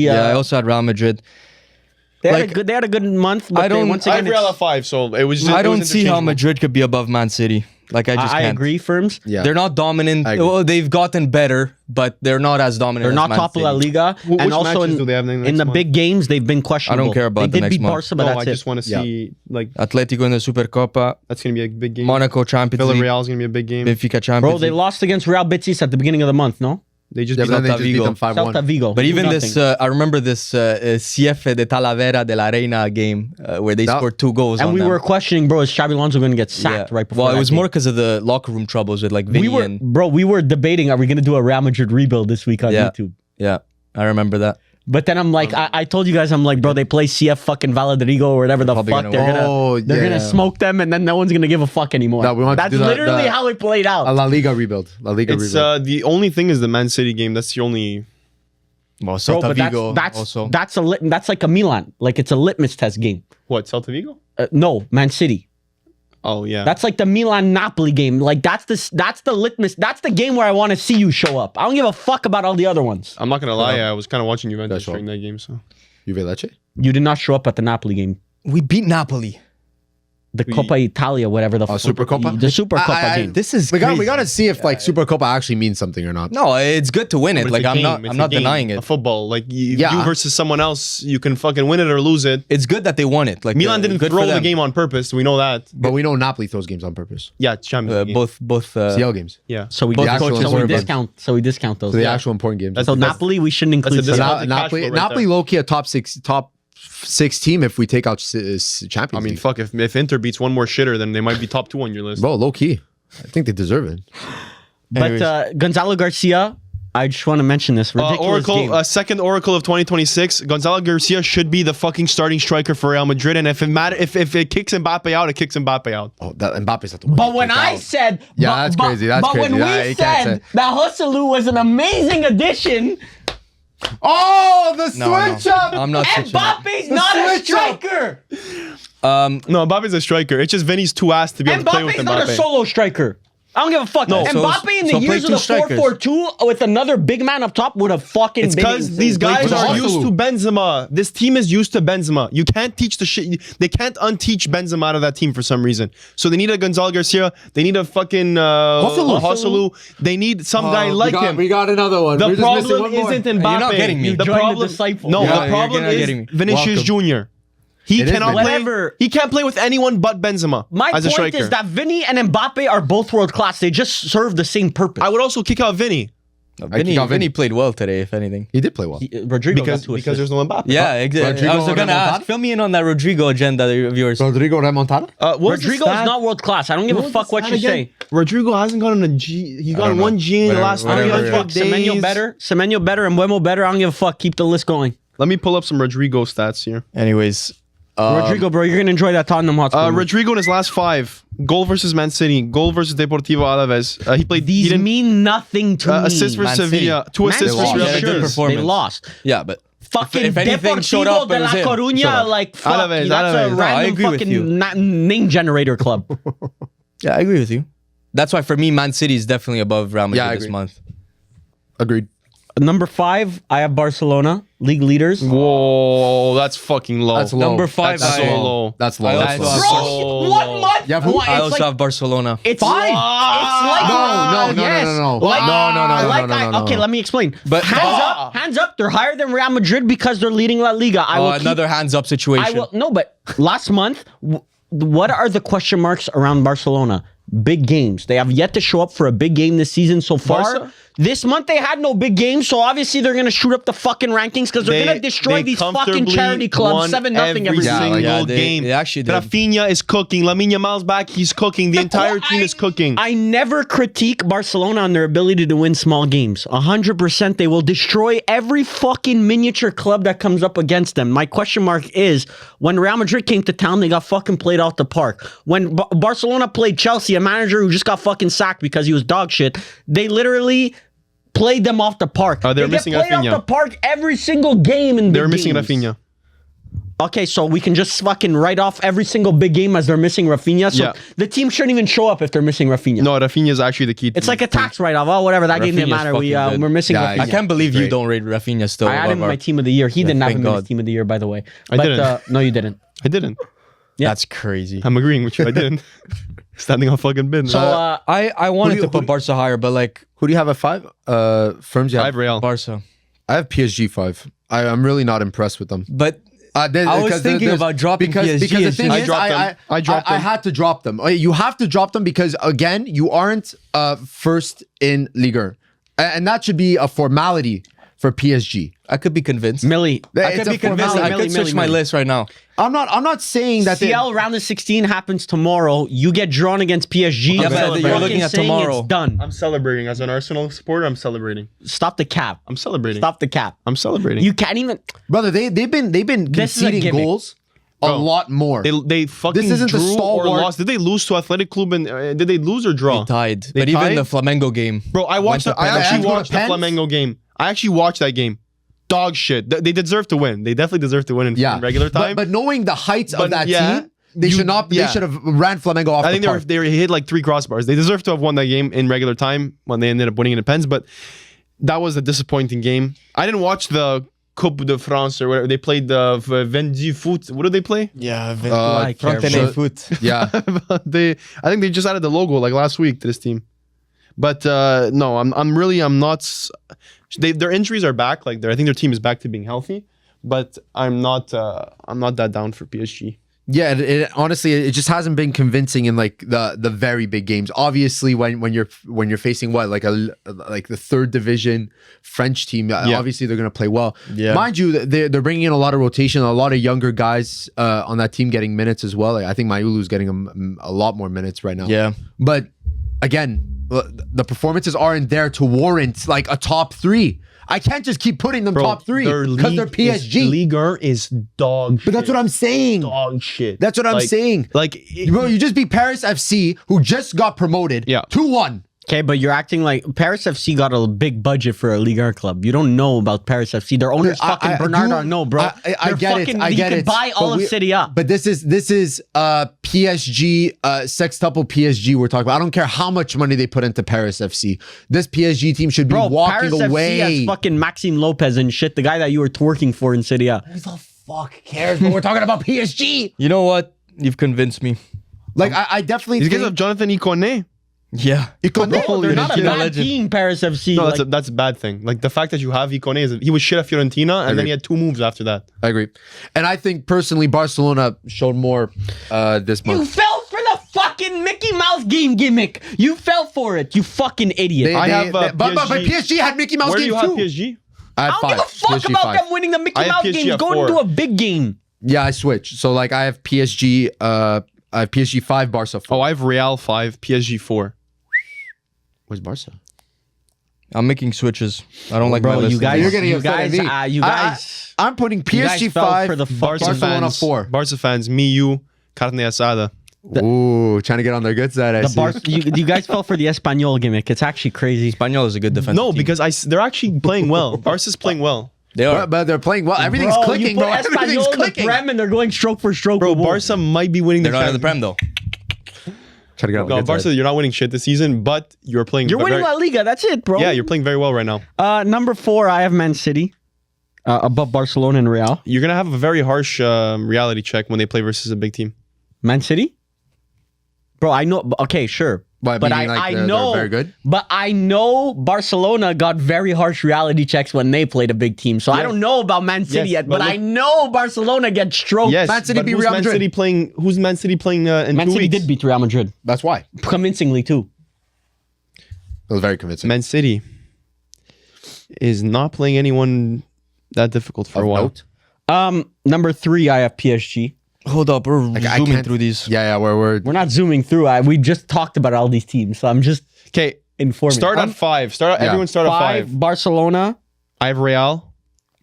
Yeah, I also had Real Madrid. they had a good month. But I don't- Once I again, have Real it's- at 5, so it was just. I it was don't see how interchangeable. Madrid could be above Man City. Like I just I can't. agree, Ferms. Yeah. They're not dominant. I agree. Well, they've gotten better, but they're not as dominant. They're as not Man top of La City. Liga, Which and also matches do they have in next the month? big games they've been questionable. care about they the did next beat month. Barca, but No, that's I just it. want to see like Atletico in the Supercopa, that's gonna be a big game. Monaco Champions League, Villarreal's gonna be a big game. Benfica Champions Bro, they League. lost against Real Betis at the beginning of the month, no? They just Yeah, beat but then they Celta just beat Vigo. them 5-1. Celta Vigo. But even 2-0. this, I remember this CF de Talavera de la Reina game where they That- scored 2 goals. And on we them. were questioning, bro, is Xabi Alonso going to get sacked right before Well, it that was game? more because of the locker room troubles with like Vinny we and were debating, are we going to do a Real Madrid rebuild this week on YouTube? yeah, I remember that. But then I'm like, I told you guys, I'm like, bro, they play CF fucking Valladolid or whatever the Probably fuck. gonna They're gonna yeah. smoke them, and then no one's gonna give a fuck anymore. No, we want to That's do that- literally that- how it played out. A La Liga rebuild. La Liga It's rebuild. the only thing is the Man City game. That's the only. Well, Bro, Celta but Vigo that's also. that's like a Milan, like it's a litmus test game. What, Celta Vigo? No, Man City. Oh yeah. That's like the Milan Napoli game. Like that's the litmus. That's the game where I want to see you show up. I don't give a fuck about all the other ones. I'm not gonna lie. I was kind of watching Juventus That's during that game. So Juve Lecce? You did not show up at the Napoli game. We beat Napoli. the Coppa Italia, whatever the Supercoppa? the Supercoppa game. This is we crazy. got to see if like Supercoppa actually means something or not. No, it's good to win it. But Like it's a I'm game. It's not a game, denying A it. football, like you Yeah. versus someone else, you can fucking win it or lose it. It's good that they won it. Like Milan didn't good throw for the them. game on purpose. We know that. But we know Napoli throws games on purpose. Yeah, it's Champions League. Both. CL games. Yeah. So we Both actual important discount those. The Yeah. actual important games. So That's- Napoli, we shouldn't that's a include. discount. them. the cash flow right Napoli there. low key a top six team if we take out Champions I mean, League. fuck, if Inter beats one more shitter, then they might be top 2 on your list. Bro, low key. I think they deserve it. But Gonzalo Garcia, I just want to mention this ridiculous game. Oracle, second Oracle of 2026. Gonzalo Garcia should be the fucking starting striker for Real Madrid, and if it kicks Mbappe out, it kicks Mbappe out. Oh, that Mbappe's at the one. But when I said, Yeah, but- that's but- crazy, that's but crazy. when Yeah, we you can't said say. that Husselu was an amazing addition, Oh, the No, switch up. I'm not switching up. Mbappe's not a switch up. striker. No, Mbappe's a striker. It's just Vinny's too ass to be able to play with Mbappe's not a Mbappe. solo striker. I don't give a fuck. No. Mbappe in the so play years of two the strikers. 4-4-2 with another big man up top would have fucking It's been because insane. these guys But are also- used to Benzema. This team is used to Benzema. You can't teach the shit. They can't unteach Benzema out of that team for some reason. So they need a Gonzalo Garcia. They need a fucking Husselu. They need some guy like him. We got another one. The We're just missing problem one more. isn't Mbappe. You're not getting me. The Join the problem, disciple. no, Yeah, the problem you're not is getting me. Vinicius Jr. He It is cannot play. Whatever. He can't play with anyone but Benzema My as a point striker. is that Vinny and Mbappe are both world class. They just serve the same purpose. I would also kick out Vinny Vinny played well today, if anything. He did play well. Rodrigo because got 2 there's assists. no Mbappe. Yeah, exactly. I was Rodrigo gonna Remontada? ask. Fill me in on that Rodrigo agenda of yours. Rodrigo Remontada? What was the Rodrigo is stat? not world class. I don't give What a was fuck the what stat you again? say. Rodrigo hasn't gotten a G. He's gotten know. one G in the Whatever, last I don't give a whatever. fuck. Semenyo better. Semenyo better. And Mbeumo better. I don't give a fuck. Keep the list going. Let me pull up some Rodrigo stats here. Anyways, Rodrigo, bro, you're gonna enjoy that Tottenham Hotspur. Rodrigo in his last 5: goal versus Man City, goal versus Deportivo Alaves. He played. he These didn't mean nothing to me. assist for Man City. Sevilla, 2 Man assists for City, Real Yeah, Madrid. good sure, performance. they lost. yeah, but Fucking if anything showed Deportivo up, de it la was him. Showed Coruña, up. like fuck, Alaves, that's Alaves. a No, I random agree with you. fucking name generator club. yeah, I agree with you. That's why for me, Man City is definitely above Real Madrid Yeah, I this agree. month. Agreed. Number 5, I have Barcelona, league leaders. Whoa, that's fucking low. That's low. Number 5, That's so low. That's low. I That's also low. have- Bro, what month? Yeah, who- What, I it's also like, have Barcelona. it's Five. It's like No, yes. no. Like, No. Okay, let me explain. But- hands up. They're higher than Real Madrid because they're leading La Liga. I will keep- Another hands-up situation. I will no, but last month, what are the question marks around Barcelona? Big games. They have yet to show up for a big game this season so far. Barca? This month they had no big games, so obviously they're gonna shoot up the fucking rankings because they're gonna destroy these fucking comfortably charity clubs won 7-0 every Yeah, season. like- single they- game. they actually did. Rafinha is cooking. Lamine Yamal's back. He's cooking. The entire team is cooking. I never critique Barcelona on their ability to win small games. 100% they will destroy every fucking miniature club that comes up against them. My question mark is, when Real Madrid came to town, they got fucking played out the park. When Barcelona played Chelsea, a manager who just got fucking sacked because he was dog shit, they literally played them off the park. They're They get missing played off Rafinha. the park every single game in They're big missing games. Rafinha. Okay, so we can just fucking write off every single big game as they're missing Rafinha. So Yeah. the team shouldn't even show up if they're missing Rafinha. No, Rafinha is actually the key. It's like a tax write-off. Oh, whatever. That game didn't Rafinha's matter. fucking good. We're missing Yeah, Rafinha. I can't believe you Great. don't rate Rafinha still. I had him in above my team of the year. He didn't have thank him in his God. team of the year, by the way. I But, didn't. no, you didn't. I didn't. That's crazy. I'm agreeing with you. I didn't. Standing on fucking bin. So, I wanted Who do to you- put Barca higher, but like Who do you have at 5? Ferms, yeah. 5 Real. Barca. I have PSG 5. I'm really not impressed with them. But I was because thinking there's- about dropping because PSG. the It's thing just- is, dropped them. I dropped I them. had to drop them. You have to drop them because again, you aren't first in Ligue 1. And that should be a formality for PSG. I could be convinced. Millie. I It's could a be convinced. formality. I could switch my list right now. I'm not saying that CL round of 16 happens tomorrow. You get drawn against PSG. Yeah, but Fucking you're looking at saying tomorrow. It's done. I'm celebrating. As an Arsenal supporter, I'm celebrating. Stop the cap. I'm celebrating. Stop the cap. I'm celebrating. You can't even. brother, they've been This is a conceding gimmick. goals a Bro, lot more. They fucking This isn't the drew or stalwart- lost. Did they lose to Athletic Club? And did they lose or draw? Tied. They But even tied? the Flamengo game. Bro, I watched. Went to I penalties. actually Go to watched the pens? Flamengo game. I actually watched that game. Dog shit. They deserve to win. They definitely deserve to win in regular time. But knowing the heights But of that yeah, team, they you- should not. yeah. They should have ran Flamengo off I the think park. they hit like 3 crossbars. They deserve to have won that game in regular time when they ended up winning in the pens. But that was a disappointing game. I didn't watch the Coupe de France or whatever. They played the Vendu Foot. What did they play? Yeah, I care Frontene about- foot. Yeah. I think they just added the logo like last week to this team. But no, I'm not. Their injuries are back. Like I think their team is back to being healthy. But I'm not that down for PSG. Yeah, honestly, it just hasn't been convincing in like the very big games. Obviously, when you're facing like the third division French team, obviously they're gonna play well. Yeah. Mind you, they're bringing in a lot of rotation, a lot of younger guys on that team getting minutes as well. Like, I think Mayulu's getting a lot more minutes right now. Yeah. But again, the performances aren't there to warrant like a top 3. I can't just keep putting them top 3 because they're PSG. Ligue 1 is dog shit. But that's what I'm saying. Dog shit. That's what I'm saying. Like, Bro, you just beat Paris FC, who just got promoted. Yeah. 2-1. Okay, but you're acting like Paris FC got a big budget for a Ligue 1 club. You don't know about Paris FC. Their owner's fucking Bernard Arnault, bro. I get it. I get you it. could buy all of City up. But this is PSG, sextuple PSG we're talking about. I don't care how much money they put into Paris FC. This PSG team should be walking Paris away. FC has fucking Maxime Lopez and shit, the guy that you were twerking for in City A. Who the fuck cares? But we're talking about PSG. You know what? You've convinced me. Like, I definitely these guys think... have Jonathan Ikone. Yeah. Ikone, They're not a You're a bad legend. team, Paris FC. No, like, that's a bad thing. Like the fact that you have Ikone is he was shit at Fiorentina and then he had 2 moves after that. I agree. And I think, personally, Barcelona showed more this you month. fell for the fucking Mickey Mouse game gimmick. You fell for it, you fucking idiot. But PSG had Mickey Mouse Where do game you have too. PSG? I I have don't give a 5. fuck PSG about 5. them winning the Mickey I have Mouse PSG games. at Go 4. into a big game. Yeah, I switch. So like I have PSG. I have PSG 5, Barca 4. Oh, I have Real 5, PSG 4. Where's Barca? I'm making switches. I don't like my Bro, list. you guys, You're getting you upset at guys, me. you guys. I'm putting you guys PSG fell 5 for the Barca Barcelona fans, 4. Barca fans, me, you, carne asada. Ooh, trying to get on their good side. I see. You guys fell for the Espanyol gimmick. It's actually crazy. Espanyol is a good defense. No, because they're actually playing well. Barca's playing well. they are. But they're playing well. Everything's clicking, you bro. put Everything's Espanyol in the clicking. Prem and they're going stroke for stroke. Bro, with Wolves. Barca might be winning They're not in the Prem though. Trying to get on the No, good Barca, side. you're not winning shit this season, but you're playing. You're winning very, La Liga. That's it, bro. Yeah, you're playing very well right now. Number 4, I have Man City above Barcelona and Real. You're gonna have a very harsh reality check when they play versus a big team. Man City, bro. I know. Okay, sure. By But meaning, like, I they're know, very good? But I know Barcelona got very harsh reality checks when they played a big team. So I don't know about Man City Yes, yet, but but look- I know Barcelona gets stroked. Yes, Man City but beat who's Real Man Madrid. City playing? Who's Man City playing in Man 2 City weeks? did beat Real Madrid That's why. It convincingly too. was very convincing. Man City is not playing anyone that difficult for Of a while. note. Number 3, I have PSG. Hold up, we're I zooming can't- through these. Yeah, we're We're not zooming through. We just talked about all these teams, so I'm just Okay, informing. start at 5. Everyone start at 5. Barcelona. I have Real.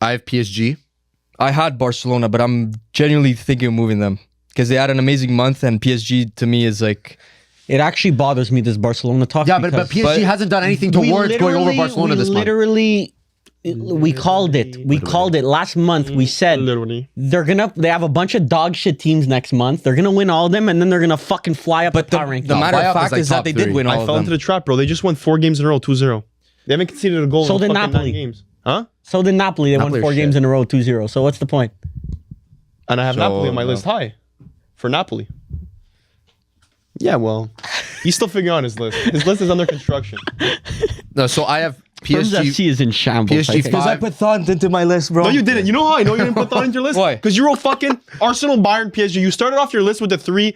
I have PSG. I had Barcelona, but I'm genuinely thinking of moving them because they had an amazing month, and PSG to me is like It actually bothers me this Barcelona talk. Yeah, but PSG but hasn't done anything towards going over Barcelona this month. We called it. We called it last month. We said Literally. they have a bunch of dog shit teams next month. They're gonna win all of them, and then they're gonna fucking fly up But the power ranking. the matter playoff of fact is like is that top they did 3. win all I of fell into them. the trap, bro. They just won 4 games in a row, 2-0. They haven't conceded a goal So in did fucking Napoli. 9 games. Huh? So did Napoli. They Napoli won 4 are games shit. in a row, 2-0. So what's the point? And I have So, Napoli on my no. list high for Napoli. Yeah, well, he's still figuring out his list. His list is under construction. No, so I have Ferms PSG. FC is in shambles. PSG I think. Because I put thought into my list, bro. No, you didn't. You know how I know you didn't put that into your list? Why? Because you wrote fucking Arsenal, Bayern, PSG. You started off your list with the 3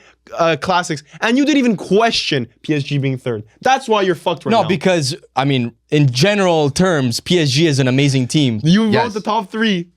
classics, and you didn't even question PSG being 3rd. That's why you're fucked right now. No, because I mean, in general terms, PSG is an amazing team. you Yes. wrote the top 3.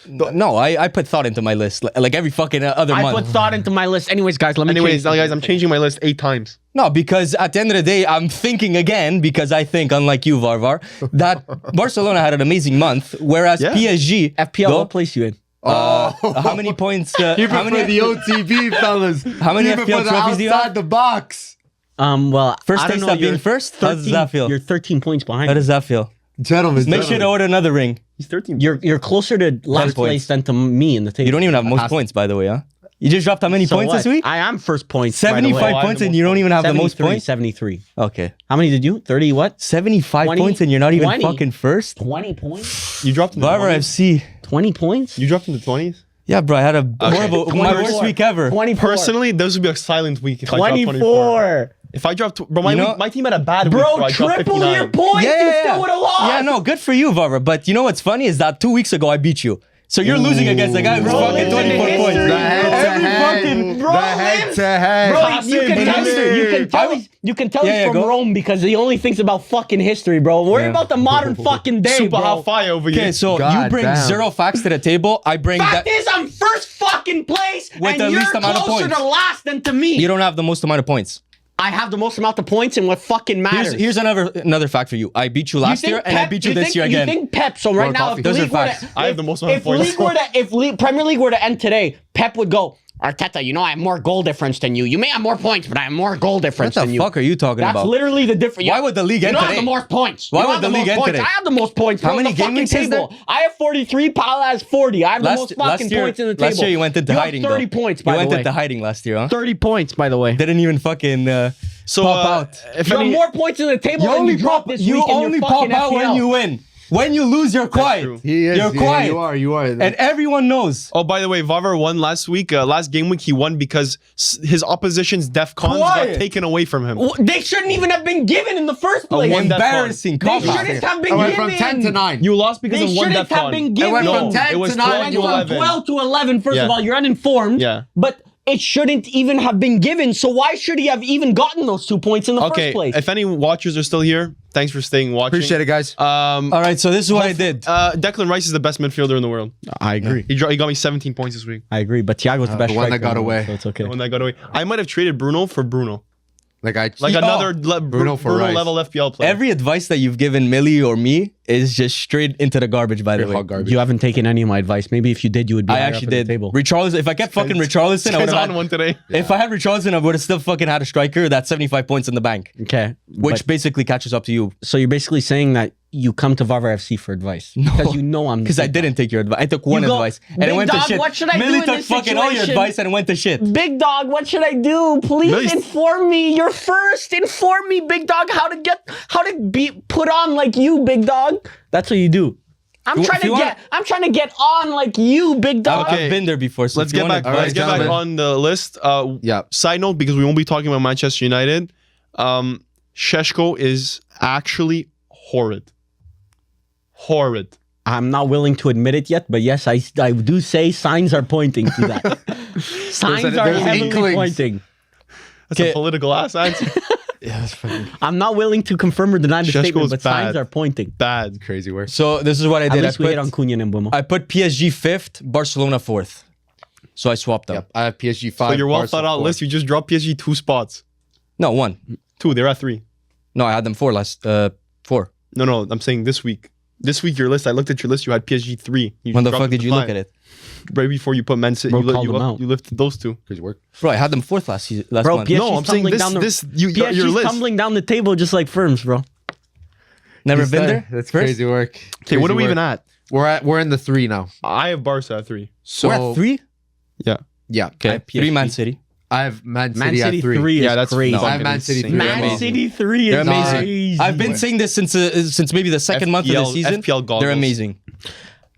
No, I put thought into my list like every fucking other I month. put thought into my list. Anyways, guys, let me Anyways, change. guys, I'm changing my list 8 times. No, because at the end of the day, I'm thinking again, because I think, unlike you, Varvar, that Barcelona had an amazing month, whereas Yeah. PSG... FPL, Go. what place you in? How many points... how many, OTB, fellas. How many FPL trophies do you have? the box. Well, First I don't taste know. of being you're first? How does that feel? You're 13 points behind. How does that feel? Gentlemen, Make sure to order another ring. He's 13. You're closer to last points. place than to me in the table. You don't even have most points, by the way, huh? You just dropped how many So points what? this week? I am first points. by the way. 75 I have points the and most you don't even have the most 73, points? 73. Okay. How many did you? 30 what? 75 20, points and you're not even 20. fucking first? 20 points? You dropped in the Varvar 20s? FC. 20 points? You dropped in the 20s? Yeah, bro, I had a horrible, my 24. worst week ever. 24. Personally, this would be a silent week if I dropped 24. 24. If I dropped, bro, my, You know- week, my team had a bad week. Bro, I dropped triple 59. your points. You still would have lost. Yeah, no, good for you, Varvar. But you know what's funny is that 2 weeks ago I beat you. So you're losing against the guy who's Bro, fucking listen to 24 points. history. The head-to-head. Bro, The head-to-head. Bro, Pass you it, can tell, pass you it. can tell, you can tell Yeah, he's yeah, from go. Rome because he only thinks about fucking history, bro. Worry Yeah. about the modern fucking day, Super bro. hot fire over here. Okay, so you God bring damn. 0 facts to the table. I bring Fact that. is, I'm first fucking place, With and the you're least amount of closer points. to last than to me. You don't have the most amount of points. I have the most amount of points, and what fucking matters. Here's another fact for you. I beat you last year, and I beat you this year again. You think Pep? So right now, coffee. if Those League are were facts. to, I have the most amount of if points. League were to, if Premier League were to end today, Pep would go, Arteta, you know I have more goal difference than you. You may have more points, but I have more goal What difference the than you. fuck are you talking That's about? literally the difference. Why would the league you end don't today? have the most points. Why You don't would have the league end most today? points. I have the most points. How bro, in many the game fucking weeks is table. there? I have 43. Paolo has 40. I have the most fucking year, points in the table. last year you went into you hiding. Have 30 though. points. You By the went way, into hiding last year, huh? 30 points. By the way, Didn't even fucking So, pop out. If you have any, more points in the table than you dropped this week in your fucking FPL. when you win. When you lose, you're quiet. true. He is. You're yeah, quiet. You are. And everyone knows. oh, by the way, Varvar won last week. Last game week, he won because his opposition's DEF CONs got Quiet. taken away from him. They shouldn't even have been given in the first place. one DEF CON. Embarrassing. They Come on. shouldn't have been I went given. from 10 to 9. You lost because They of one shouldn't DEF have CON. been given. went from No, 10 it was to 9 12 Went to from 11. 12 to 11. First Yeah. of all, you're uninformed. Yeah. But it shouldn't even have been given. So why should he have even gotten those 2 points in the Okay, first place? if any watchers are still here, thanks for staying watching. Appreciate it, guys. All right, so this is what I did. Declan Rice is the best midfielder in the world. I agree. He got me 17 points this week. I agree. But Thiago's the best the one that striker got in the world, away. So it's okay. The one that got away. I might have traded Bruno for Bruno. Like Another Bruno for Rice. level FPL player. Every advice that you've given Mili or me is just straight into the garbage, by the way. hot garbage. You haven't taken any of my advice. Maybe if you did, you would be I higher actually up in did. the table. Richarlison, if I kept fucking Richarlison, I would He's have on one today. If I had Richarlison, I would have still fucking had a striker that's 75 points in the bank, Okay. which But- basically catches up to you. so you're basically saying that you come to Varvar FC for advice because you know I'm. Because I didn't take your advice. I took one You go, advice and it "Big went dog, to shit. what should I do Mili in took this fucking all your situation? advice and it went to shit. Big dog, what should I do? Please Milli's- inform me. You're first. Inform me, big dog, how to be put on like you, big dog. That's what you do. I'm If trying to you get. I'm trying to get on like you, big dog. Okay. I've been there before. So Let's if you get want back. All right, Let's get back gentlemen. on the list. Yeah. Side note, because we won't be talking about Manchester United. Sheshko is actually horrid. Horrid. I'm not willing to admit it yet, but yes, I do say signs are pointing to that. Signs are there's heavily inklings. pointing. That's a political ass answer. I'm not willing to confirm or deny the Sheshko statement, is but signs bad. are pointing. Bad. Crazy work. So this is what I At did. least we hit on Cunha and Mbumo. I put PSG 5th, Barcelona 4th. So I swapped them. Yep. I have PSG 5. So your well Barca thought out 4. list, you just dropped PSG 2 spots. No, 1. 2, they're at 3. No, I had them 4 4. No, I'm saying this week. This week, your list, I looked at your list, you had PSG 3. You When the dropped fuck it did to you look 5. at it? Right before you put Man City, Bro, you, called them out. you lifted those 2. Crazy work. Bro, I had them 4th last Bro, month. PSG's No, I'm saying tumbling down the, your PSG's list. tumbling down the table just like Ferms, bro. Never been there? That's First? crazy work. Okay, what are we Crazy even work. at? We're in the 3 now. I have Barca at 3. So We're at 3? Yeah. Yeah. Okay, 3 Man City. I have Man Man City City at 3. 3 is Yeah, that's crazy. I have Man City insane. 3. Man amazing. City 3 is They're amazing. crazy. I've been saying this since maybe the second month of the FPL season. goggles. They're amazing.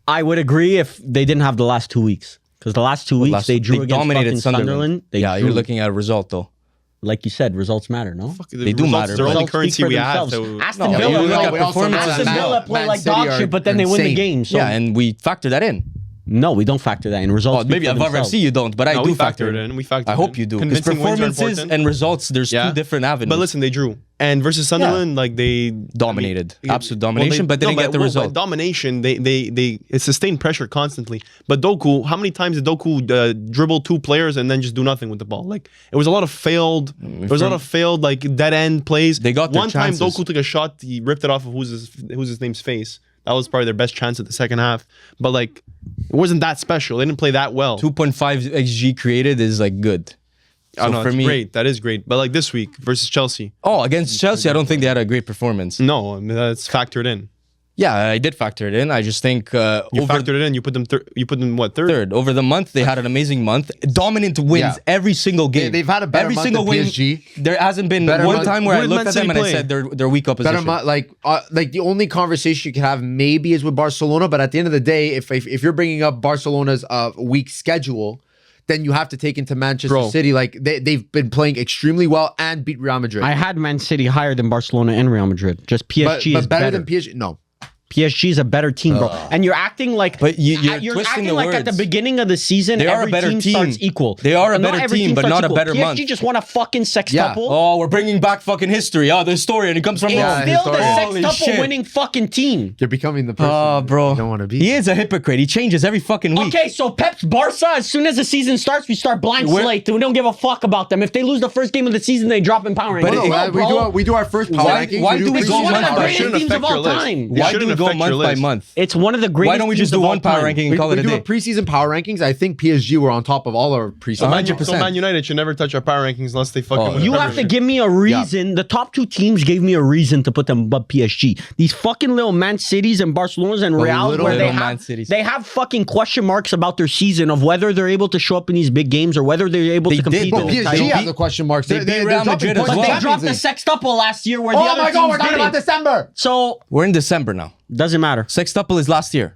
I would agree if they didn't have the last 2 weeks. Because the last 2 weeks they drew against dominated fucking Sunderland. They Yeah, drew. you're looking at a result though. Like you said, results matter, no? They do matter, They're but- only Results currency speak for we have. themselves. So Aston No, Villa, you look like, at we also know performances. that Aston Villa Man play like City dog are shit, but then they win the insane. game. So Yeah, and we factor that in. no, we don't factor that in. Results. Oh, speak maybe for at Varvar themselves. FC you don't, but I No, do we factor factor it in. We factor I it hope in. you do. Because Convincing wins are performances important. and results, there's Yeah. two different avenues. But listen, they drew. And versus Sunderland, like they Dominated. Absolute well, domination, but didn't get the by result. domination, they sustained pressure constantly. But Doku, how many times did Doku dribble 2 players and then just do nothing with the ball? Like it was a lot of failed. There was a lot of failed like dead end plays. They got their one time chances. Doku took a shot, he ripped it off of who's his name's face. That was probably their best chance at the second half. But like it wasn't that special. They didn't play that well. 2.5 XG created is like good. Oh, So no, for it's me, great. That is great. But like this week versus Chelsea, oh, against Chelsea, I don't think they had a great performance. no, I mean, that's factored in. Yeah, I did factor it in. I just think You over factored it in. You put them what, third? third over the month they had an amazing month. Dominant wins Yeah. every single game. They've had a better every month single than win. PSG. There hasn't been Better one month. time where I Who did looked Man at them City and I play? said they're weak opposition. Like the only conversation you could have maybe is with Barcelona, but at the end of the day, if you're bringing up Barcelona's weak schedule, then you have to take into Manchester City. Like they've been playing extremely well and beat Real Madrid. I had Man City higher than Barcelona and Real Madrid. Just PSG but is better better. than PSG. No, PSG is a better team, bro. And you're acting like, But you're twisting acting the like at the words. beginning of the season, They are a every better team team. starts equal. They are a Not better every team, but starts not a equal. better PSG month. just won a fucking sextuple. Oh, we're bringing back fucking history. Oh, the historian. He comes from It's Rome. still the Holy sextuple shit. winning fucking team. you're becoming the person. Oh, bro. you don't want to be. He is a hypocrite. He changes every fucking week. Okay, so Pep's Barca, as soon as the season starts, we start blind We're- slate. We don't give a fuck about them. If they lose the first game of the season, they drop in power But rankings. it- No, we do our first power Why- rankings. why do we It's go one of month the by greatest month? teams of all time. Why do we go month by month? It's one of the greatest Why don't we just teams do of all one power time. ranking We, and call we it a do day? a preseason power rankings. I think PSG were on top of all our preseason. 100%. So Man United should never touch our power rankings unless they fucking win. You the have to Premiership. give me a reason. The top two teams gave me a reason to put them above PSG. These fucking little Man Cities and Barcelonas and Real, little where they Man have, Cities. they have fucking question marks about their season of whether they're able to show up in these big games or whether they're able They to compete. did, in though. the PSG title. has the question marks. they beat Real Madrid as But well. they dropped the sextuple last year where the Oh other my God, teams we're talking didn't. about December. So We're in December now. doesn't matter. Sextuple is last year.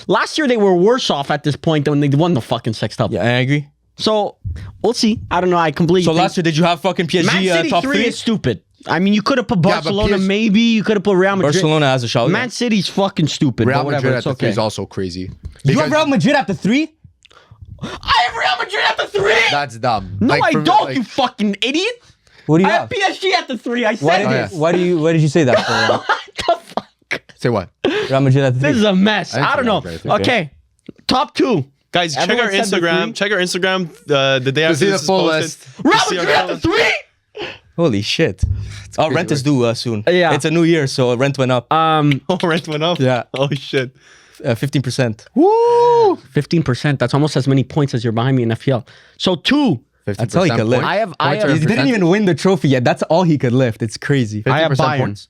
Last year they were worse off at this point than when they won the fucking sextuple. Yeah, I agree. So we'll see. I don't know. I completely. So think last year, did you have fucking Man PSG City top 3 three? is stupid. I mean, you could have put Yeah, but Barcelona, PSG maybe you could have put Real Madrid. Barcelona has a shot. Man City's fucking stupid. Real but whatever, Madrid at it's the okay. three is also crazy. You have Because Real Madrid at the 3? I have Real Madrid at the 3. That's dumb. No, Like, I for- don't. like- You fucking idiot. What do you I have have? PSG at the 3. I said Why this. did, why do you? Why did you say that? For, What the fuck? Say what? Real Madrid at the 3. This is a mess. I didn't I don't say know. that right there. Okay, top 2. Guys, check Everyone our said the Instagram. three. Check our Instagram the day after see the this is full posted. list. To Real see our Madrid at the colors. 3. Holy shit! Oh, rent is due soon. Yeah. It's a new year, so rent went up. Oh, rent went up. Yeah. Oh shit. 15%. Woo! 15%. That's almost as many points as you're behind me in FPL. So 2. That's all he could lift. I have. He didn't even win the trophy yet. That's all he could lift. It's crazy. I have 50% Bayern. points.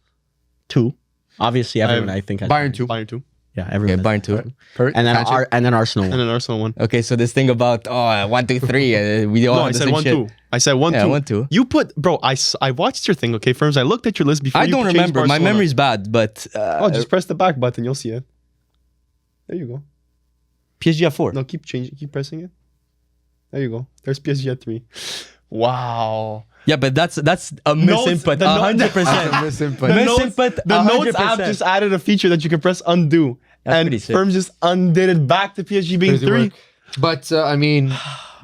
2. Obviously, everyone I think has Bayern 2. Bayern 2. Yeah, everyone. Yeah, has Bayern too. And then Arsenal. And then Arsenal 1. Okay, so this thing about 1, 2, 3, we all No, have I the said same 1 shit. 2. I said 1 Yeah, 2. 1 2. You put, bro. I watched your thing. Okay, Ferms. I looked at your list before. I you don't changed remember. My Barcelona. memory's bad, but Oh, just press the back button. You'll see it. There you go. PSG at 4. No, keep changing. Keep pressing it. There you go. There's PSG at 3. Wow. Yeah, but that's a Notes- misinput. the note- 100%. Misinput. The notes, Misinput, the notes app 100%. just added a feature that you can press undo. That's and pretty sick. Ferms just undid it back to PSG being Crazy 3. work. But I mean,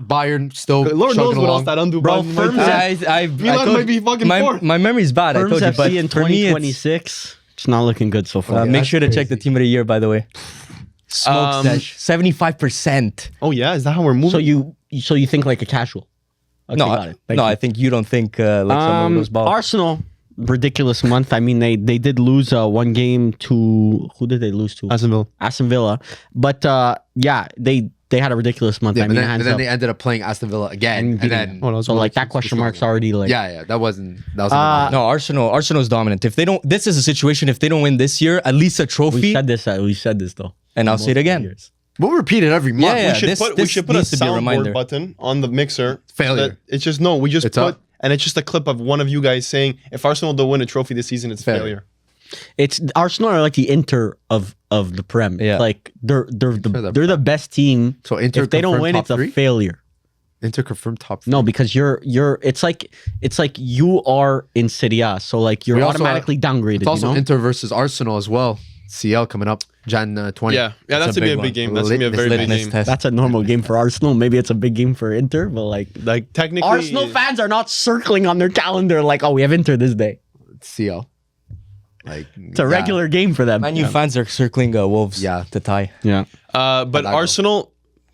Bayern still Lord knows chugging what along. else that undo Bro, button might Ferms do. Milan might be fucking fourth. my memory's bad. I Firms told you, but FC in for me, it's, 2026. It's not looking good so far. make that's sure to check the crazy. team of the year, by the way. Smoke Sesh, 75%. Oh yeah, is that how we're moving? So you think like a casual? Okay, No, got it. Thank no, you. I think you don't think like someone goes ball. Arsenal, ridiculous month. I mean, they did lose one game to who did they lose to? Aston Villa. But yeah, they had a ridiculous month. Yeah, I but mean, then, hands but then up. they ended up playing Aston Villa again, and beating then them. Hold on, So like that question mark's already like yeah, that was No, Arsenal's dominant. If they don't, this is a situation. If they don't win this year, at least a we trophy. said this though. And I'll say it again. Years. We'll repeat it every month. Yeah, we should put a needs to be a soundboard reminder. button on the mixer. Failure. that It's just no. We just It's put up. and it's just a clip of one of you guys saying if Arsenal don't win a trophy this season, it's failure. It's Arsenal are like the Inter of the Prem. Yeah. Like they're the best team. So Inter if they don't confirmed win, top it's a three? failure. Inter confirmed top. No, because you're it's like you are in Serie A, so like you're We also automatically downgraded. It's also you know? Inter versus Arsenal as well. CL coming up Jan 20. Yeah, that's a gonna be a big big one. game. That's gonna be a very big Litmus game. test. That's a normal game for Arsenal. Maybe it's a big game for Inter, but like Technically, Arsenal fans are not circling on their calendar like, oh, we have Inter this day. CL. Like It's a regular game for them. Man U fans are circling Wolves Yeah. to tie. Yeah. But Arsenal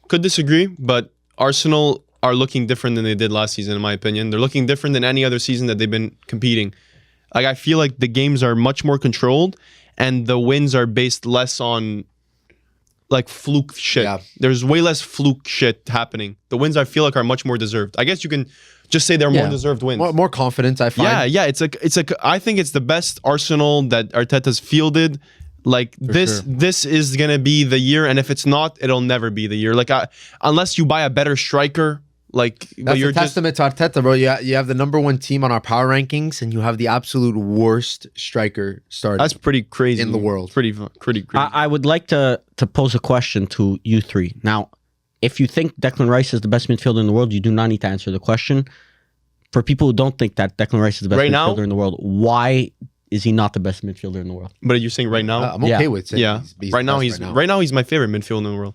could disagree, but Arsenal are looking different than they did last season, in my opinion. They're looking different than any other season that they've been competing. Like I feel like the games are much more controlled, and the wins are based less on like fluke shit. Yeah. There's way less fluke shit happening. The wins I feel like are much more deserved. I guess you can just say they're more Yeah. deserved wins. more confidence, I find. Yeah. It's like I think it's the best Arsenal that Arteta's fielded Like this is gonna be the year, and if it's not, it'll never be the year. Like unless you buy a better striker, like That's but you're a testament to Arteta, bro. You have the #1 team on our power rankings, and you have the absolute worst striker starting. That's pretty crazy in the world. Pretty crazy. I would like to pose a question to you three. Now, if you think Declan Rice is the best midfielder in the world, you do not need to answer the question. For people who don't think that Declan Rice is the best midfielder in the world, why is he not the best midfielder in the world? But you're saying right now? I'm okay with saying he's right now he's my favorite midfielder in the world.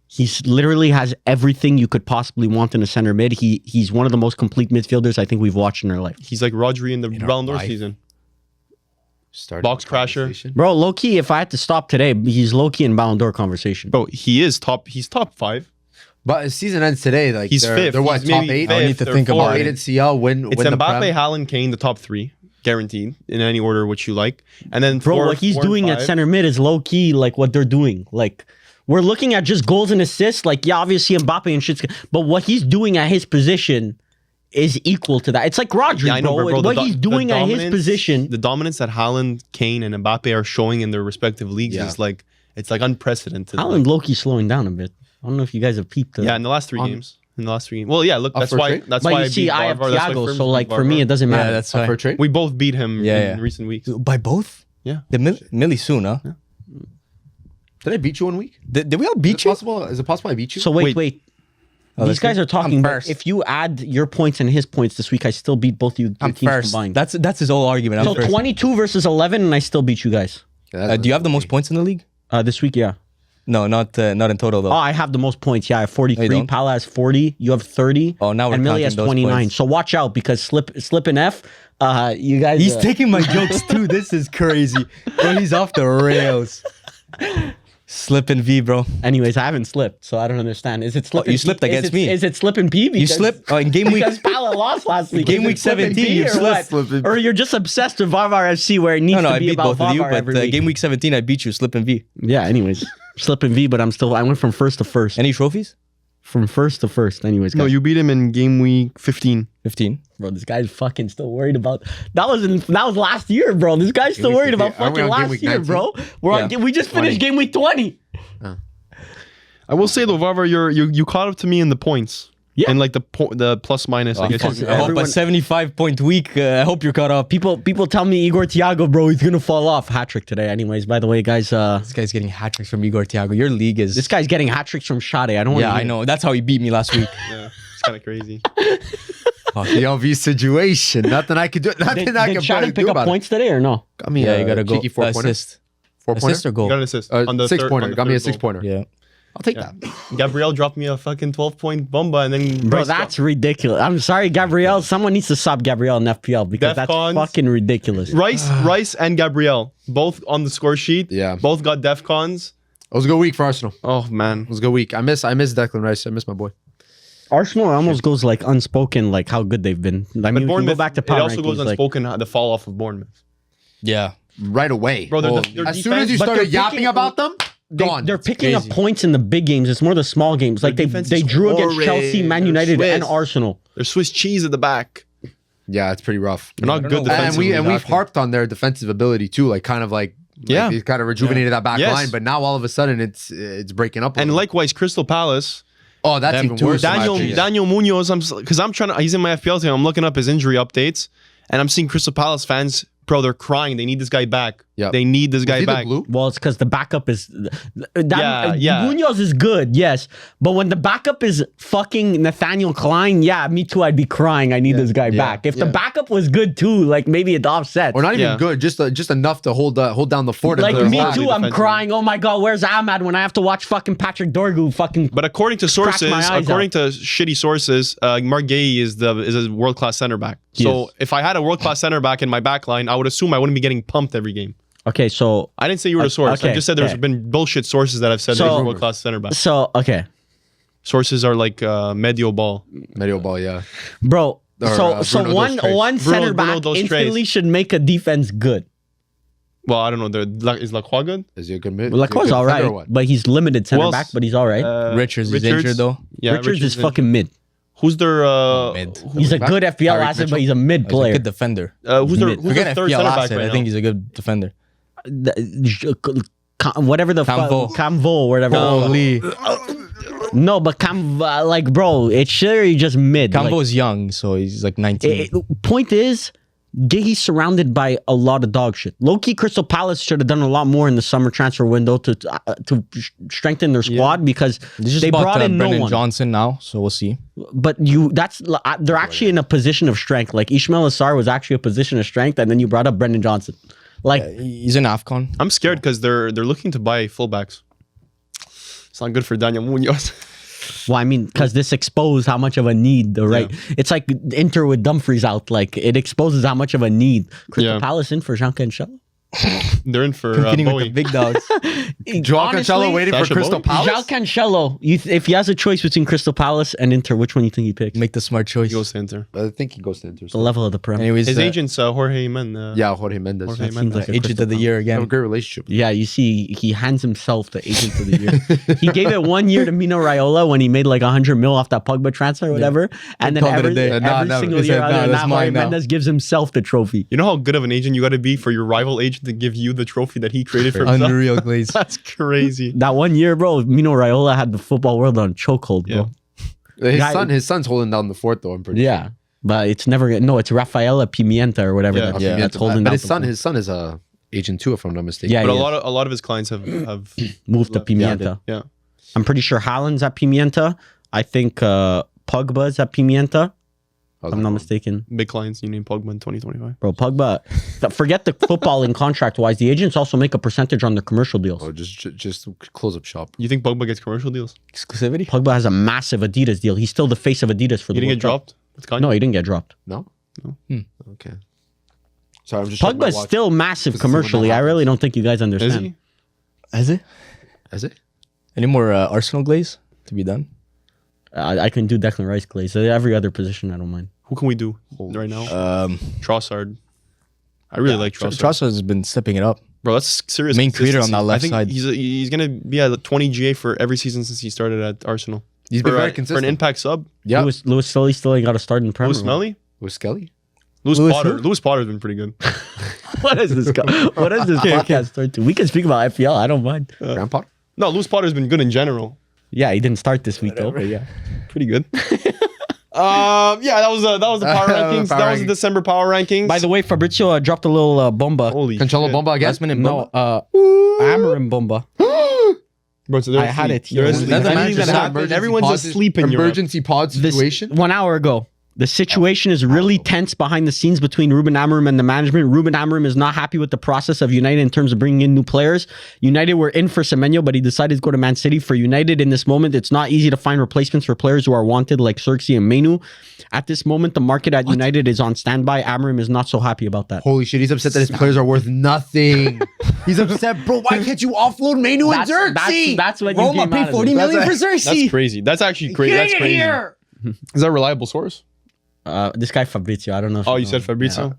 He's literally has everything you could possibly want in a center mid. He's one of the most complete midfielders I think we've watched in our life. He's like Rodri in the Ballon d'Or season. Box crasher. Bro, low-key, if I had to stop today, he's low-key in Ballon d'Or conversation. Bro, he's top 5. But his season ends today. Like he's fifth. They're what, He's top maybe 8? I need to think about Top 8 it. at CL, win It's the Mbappe, Prem. Haaland, Kane, the top 3. Guaranteed. In any order which you like. And then Bro, what he's doing at center mid is low-key like what they're doing. Like, we're looking at just goals and assists. Like, yeah, obviously Mbappe and shit's... But what he's doing at his position is equal to that. It's like Rodri, Yeah, I know, bro. bro. What he's doing at his position... The dominance that Haaland, Kane, and Mbappe are showing in their respective leagues is like... It's like unprecedented. Haaland low-key slowing down a bit. I don't know if you guys have peeped. Yeah, in the last 3 games. Well, yeah, look, that's for why trade? that's But why you see, I have Varvar, that's why Thiago, Ferms so like beat for me, Varvar. it doesn't matter. Yeah, that's Up for fine. a trade? We both beat him Yeah, in recent weeks. By both? Yeah. The Mili soon, huh? Did I beat you 1 week? Did we all beat you? Is it possible I beat you? So wait. Oh, These guys are talking. But first. if you add your points and his points this week, I still beat both you I'm teams first. combined. That's his whole argument. I'm So first. 22 versus 11, and I still beat you guys. Do you have the most points in the league? This week, yeah. No, not in total though. Oh, I have the most points. Yeah, I have 43. don't? Pala has 40. You have 30. Oh, now we're and Mili counting has those 29. points. So watch out because slip and F. You guys. He's taking my jokes too. This is crazy. Bro, he's off the rails. Slip and V, bro. Anyways, I haven't slipped, so I don't understand. Is it slip? you slipped against me. Is it slip and P? You slipped in game week. Because Pala lost last week. Game Is it week slip and 17, P you or slipped. what? Or you're just obsessed with Varvar FC where it needs No, to I be beat about both of you, Varvar but every week. game week 17, I beat you. Slip and V. Yeah. Anyways, slip and V, but I went from first to first. Any trophies? From first to first. Anyways, guys. No, you beat him in game week 15. 15. Bro, this guy's fucking still worried about that was last year, bro. This guy's still week worried about 15. Aren't we fucking on game last week year, 19? bro. We just finished game week 20. I will say though, Varvar, you caught up to me in the points. Yeah. And like the plus minus. I guess. because you- I hope a Everyone- 75-point week. I hope you're caught up. People tell me Igor Thiago, bro, he's gonna fall off. Hat trick today. Anyways, by the way, guys, This guy's getting hat tricks from Igor Thiago. Your league is. this guy's getting hat tricks from Shade. I don't want Yeah, I know. That's how he beat me last week. Yeah, it's kind of crazy. The LV situation. Nothing I could do. Nothing I Did can Shade pick do up about points today or no? Got me Yeah, you gotta go. cheeky 4-pointer. Assist. 4-pointer? Assist or goal? You got an assist on the 6-pointer. third- Got me a third goal. 6-pointer. Yeah. I'll take that. Gabriel dropped me a fucking 12-point bomba and then Bro, Bryce that's ridiculous. I'm sorry, Gabriel. Someone needs to stop Gabriel in FPL because that's Defcons. fucking ridiculous. Rice and Gabriel both on the score sheet. Yeah. Both got DEFCONs. It was a good week for Arsenal. Oh man. It was a good week. I miss Declan Rice. I miss my boy. Arsenal almost goes like unspoken, like how good they've been. I mean, we can go Bournemouth, back to it power also goes rankings, like- unspoken the fall off of Bournemouth. Yeah. Right away. Bro, Oh, their as soon as you defense- But started they're yapping picking- about them, gone. They're picking up crazy. points in the big games. It's more the small games. Like Their they defense is drew against horrid. Chelsea, Man They're United, and Swiss. Arsenal. There's Swiss cheese at the back. Yeah, it's pretty rough. They're not I don't good know. defensively. And we've exactly. harped on their defensive ability too, like kind of like Yeah. they kind of rejuvenated that back Yes. line, but now all of a sudden it's breaking up. a And little. likewise, Crystal Palace. oh, that's Them even too. worse. in my Daniel opinion. Munoz. Because I'm trying to. He's in my FPL team. I'm looking up his injury updates, and I'm seeing Crystal Palace fans. Bro, they're crying. They need this guy back. Yep. They need this Was guy he the back. glue? Well, it's because the backup is. Yeah. Munoz is good, yes. But when the backup is fucking Nathaniel Klein, yeah, me too, I'd be crying. I need this guy back. If the yeah. backup was good too, like maybe it offsets. Or not even Yeah. good, just enough to hold down the fort. Like until me they're back. too, I'm defensively. crying. Oh my god, where's Ahmad when I have to watch fucking Patrick Dorgu fucking. But according to sources, my eyes according to shitty sources, Mark Gay is a world class center back. So is. if I had a world class center back in my back line, I would assume I wouldn't be getting pumped every game. Okay, so I didn't say you were the source. I okay, just said there's okay. been bullshit sources that have said So- there's a world class center back. okay, Sources are like medio ball. Medio ball, yeah. bro. Or, So Bruno one dos Tres. one center Bruno back dos Tres. instantly should make a defense good. Well, I don't know. Is Lacroix good? Is he a good mid? Lacroix's is he a all good defender right, or what? but he's limited center Who else? back, but he's all right. Richards is injured though. Yeah, Richards is injured. fucking mid. Who's their Mid. He's a back? good FPL Tyreek asset, but Mitchell? he's a mid He's a player. good defender. who's their Mid. who's their Forget third FPL center back asset. right I now? think he's a good defender. whatever the Camvo. Camvo, whatever. Holy. No, but like, bro, it's sure just mid. Like, Cambo's young, so he's like 19. point is, Giggy's surrounded by a lot of dog shit. Low-key, Crystal Palace should have done a lot more in the summer transfer window to strengthen their squad because they brought in no Brendan one. Johnson now, so we'll see. But they're actually in a position of strength. Like Ishmael Assar was actually a position of strength, and then you brought up Brendan Johnson. Like He's in AFCON. I'm scared because they're looking to buy fullbacks. It's not good for Daniel Munoz. well, I mean, because this exposed how much of a need it's like Inter with Dumfries out. Like it exposes how much of a need. Crystal Palace in for Jean Cancelo. They're in for Competing with Bowie. the big dogs. Joao Cancelo waiting for Sasha Crystal Bowie? Palace. Joao Cancelo, if he has a choice between Crystal Palace and Inter, which one do you think he picks? Make the smart choice. He goes to Inter. I think he goes to Inter. The level of the Prem. Anyways, His agent's Jorge Men. Yeah, Jorge Mendes. Jorge That Mendes. like a agent Crystal of the year They have a again. great relationship. Yeah, you see, he hands himself the agent of the year. He gave it 1 year to Mino Raiola when he made like 100 mil off that Pogba transfer or whatever. And then Called it a every day. every single He year said, other "Nah, than that's that, mine Jorge now." Mendes gives himself the trophy. You know how good of an agent you got to be for your rival agent to give you the trophy that he created for himself? Unreal Glaze. That's crazy. That 1 year, bro, Mino Raiola had the football world on chokehold, bro. Yeah. His son's holding down the fort though. I'm pretty Yeah. sure. But it's never, no, it's Rafaela Pimienta or whatever Yeah. that's holding But down his the son, fort. his son is a agent too, if I'm not mistaken. Yeah, But he a lot of his clients have moved to left. Pimienta. Yeah. I'm pretty sure Haaland's at Pimienta. I think Pogba's at Pimienta. If I'm not mistaken. Big clients. You name Pogba in 2025. Bro, Pogba, forget the footballing contract-wise. The agents also make a percentage on the commercial deals. Oh, just close up shop. You think Pogba gets commercial deals? Exclusivity. Pogba has a massive Adidas deal. He's still the face of Adidas for He the didn't get World Cup. dropped? With Kanye? No, he didn't get dropped. No. No. Okay. Sorry, I'm just. checking my Pogba's watch. still massive This is when that commercially. I happens. really don't think you guys Is understand. he? Is it? Is it? Any more Arsenal Glaze to be done? I can do Declan Rice glaze. Every other position, I don't mind. Who can we do right now? Trossard. I really like Trossard. Trossard has been stepping it up. Bro, that's serious. Main creator on consistency. that left I think side. He's going to be at 20 GA for every season since he started at Arsenal. He's been For, very for consistent. an impact sub. Yeah. Lewis Skelly still ain't got a start in the Premier. Lewis Smelly? With Skelly. Lewis Lewis Potter. who? Lewis Potter's been pretty good. What is this? What is this podcast start to? We can speak about FPL. I don't mind. Grandpa. No, Lewis Potter's been good in general. Yeah, he didn't start this week though. But yeah. Pretty good. Yeah, that was the power rankings. Power That was the rankings. December power rankings. By the way, Fabrizio dropped a little bomba. holy Cancelo shit. Bomba again. Last minute No, bomb. Amarim bomba. Bro, so they're I had asleep. it here. They're asleep. That's a Anything that Manchester happened, emergency everyone's pause- asleep in Europe. emergency pod This situation. 1 hour ago. The situation is really tense behind the scenes between Ruben Amorim and the management. Ruben Amorim is not happy with the process of United in terms of bringing in new players. United were in for Semenyo, but he decided to go to Man City. For United in this moment, it's not easy to find replacements for players who are wanted like Xerxes and Menu. At this moment, the market at United is on standby. Amorim is not so happy about that. Holy shit, he's upset that his players are worth nothing. He's upset, bro. Why can't you offload Manu and Xerxes? That's what you Roma came out paid of 40 it. million for Xerxes. That's crazy. That's actually crazy. That's crazy. Is that a reliable source? This guy Fabrizio, I don't know. If Oh, you know said him. Fabrizio?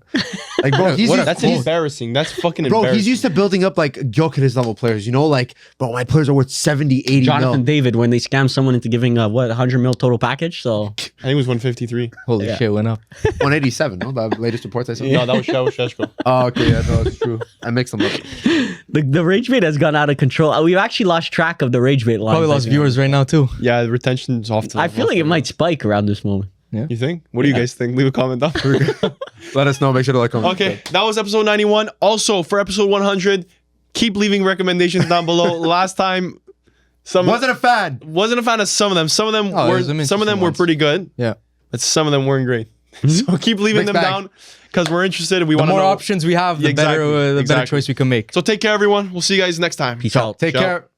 Like, bro, he's used, That's embarrassing. That's fucking bro, embarrassing. he's used to building up like Gyökeres level players. You know, like, bro, my players are worth 70, 80 Jonathan mil. David when they scammed someone into giving 100 mil total package. So I think it was 153. Holy shit, went up. 187, no? The latest reports I saw. No, that was Sheshko. Oh, okay, yeah, no, that's true. I mixed them up. the rage bait has gone out of control. We've actually lost track of the rage bait line. Probably lost viewers right now too. Yeah, the retention's off to I feel like it might spike around this moment. You think? What do you guys think? Leave a comment down. Let us know. Make sure to like, comment. Okay, that was episode 91. Also, for episode 100, keep leaving recommendations down below. Last time, Wasn't a fan. wasn't a fan of some of them. Some of them Oh, there's some were interesting were ones. pretty good, Yeah. but some of them weren't great. So keep leaving Mixed them bag. down because we're interested. We The want to more know. options we have, the Exactly, better exactly. choice we can make. So take care, everyone. We'll see you guys next time. Peace out. Take Ciao. care.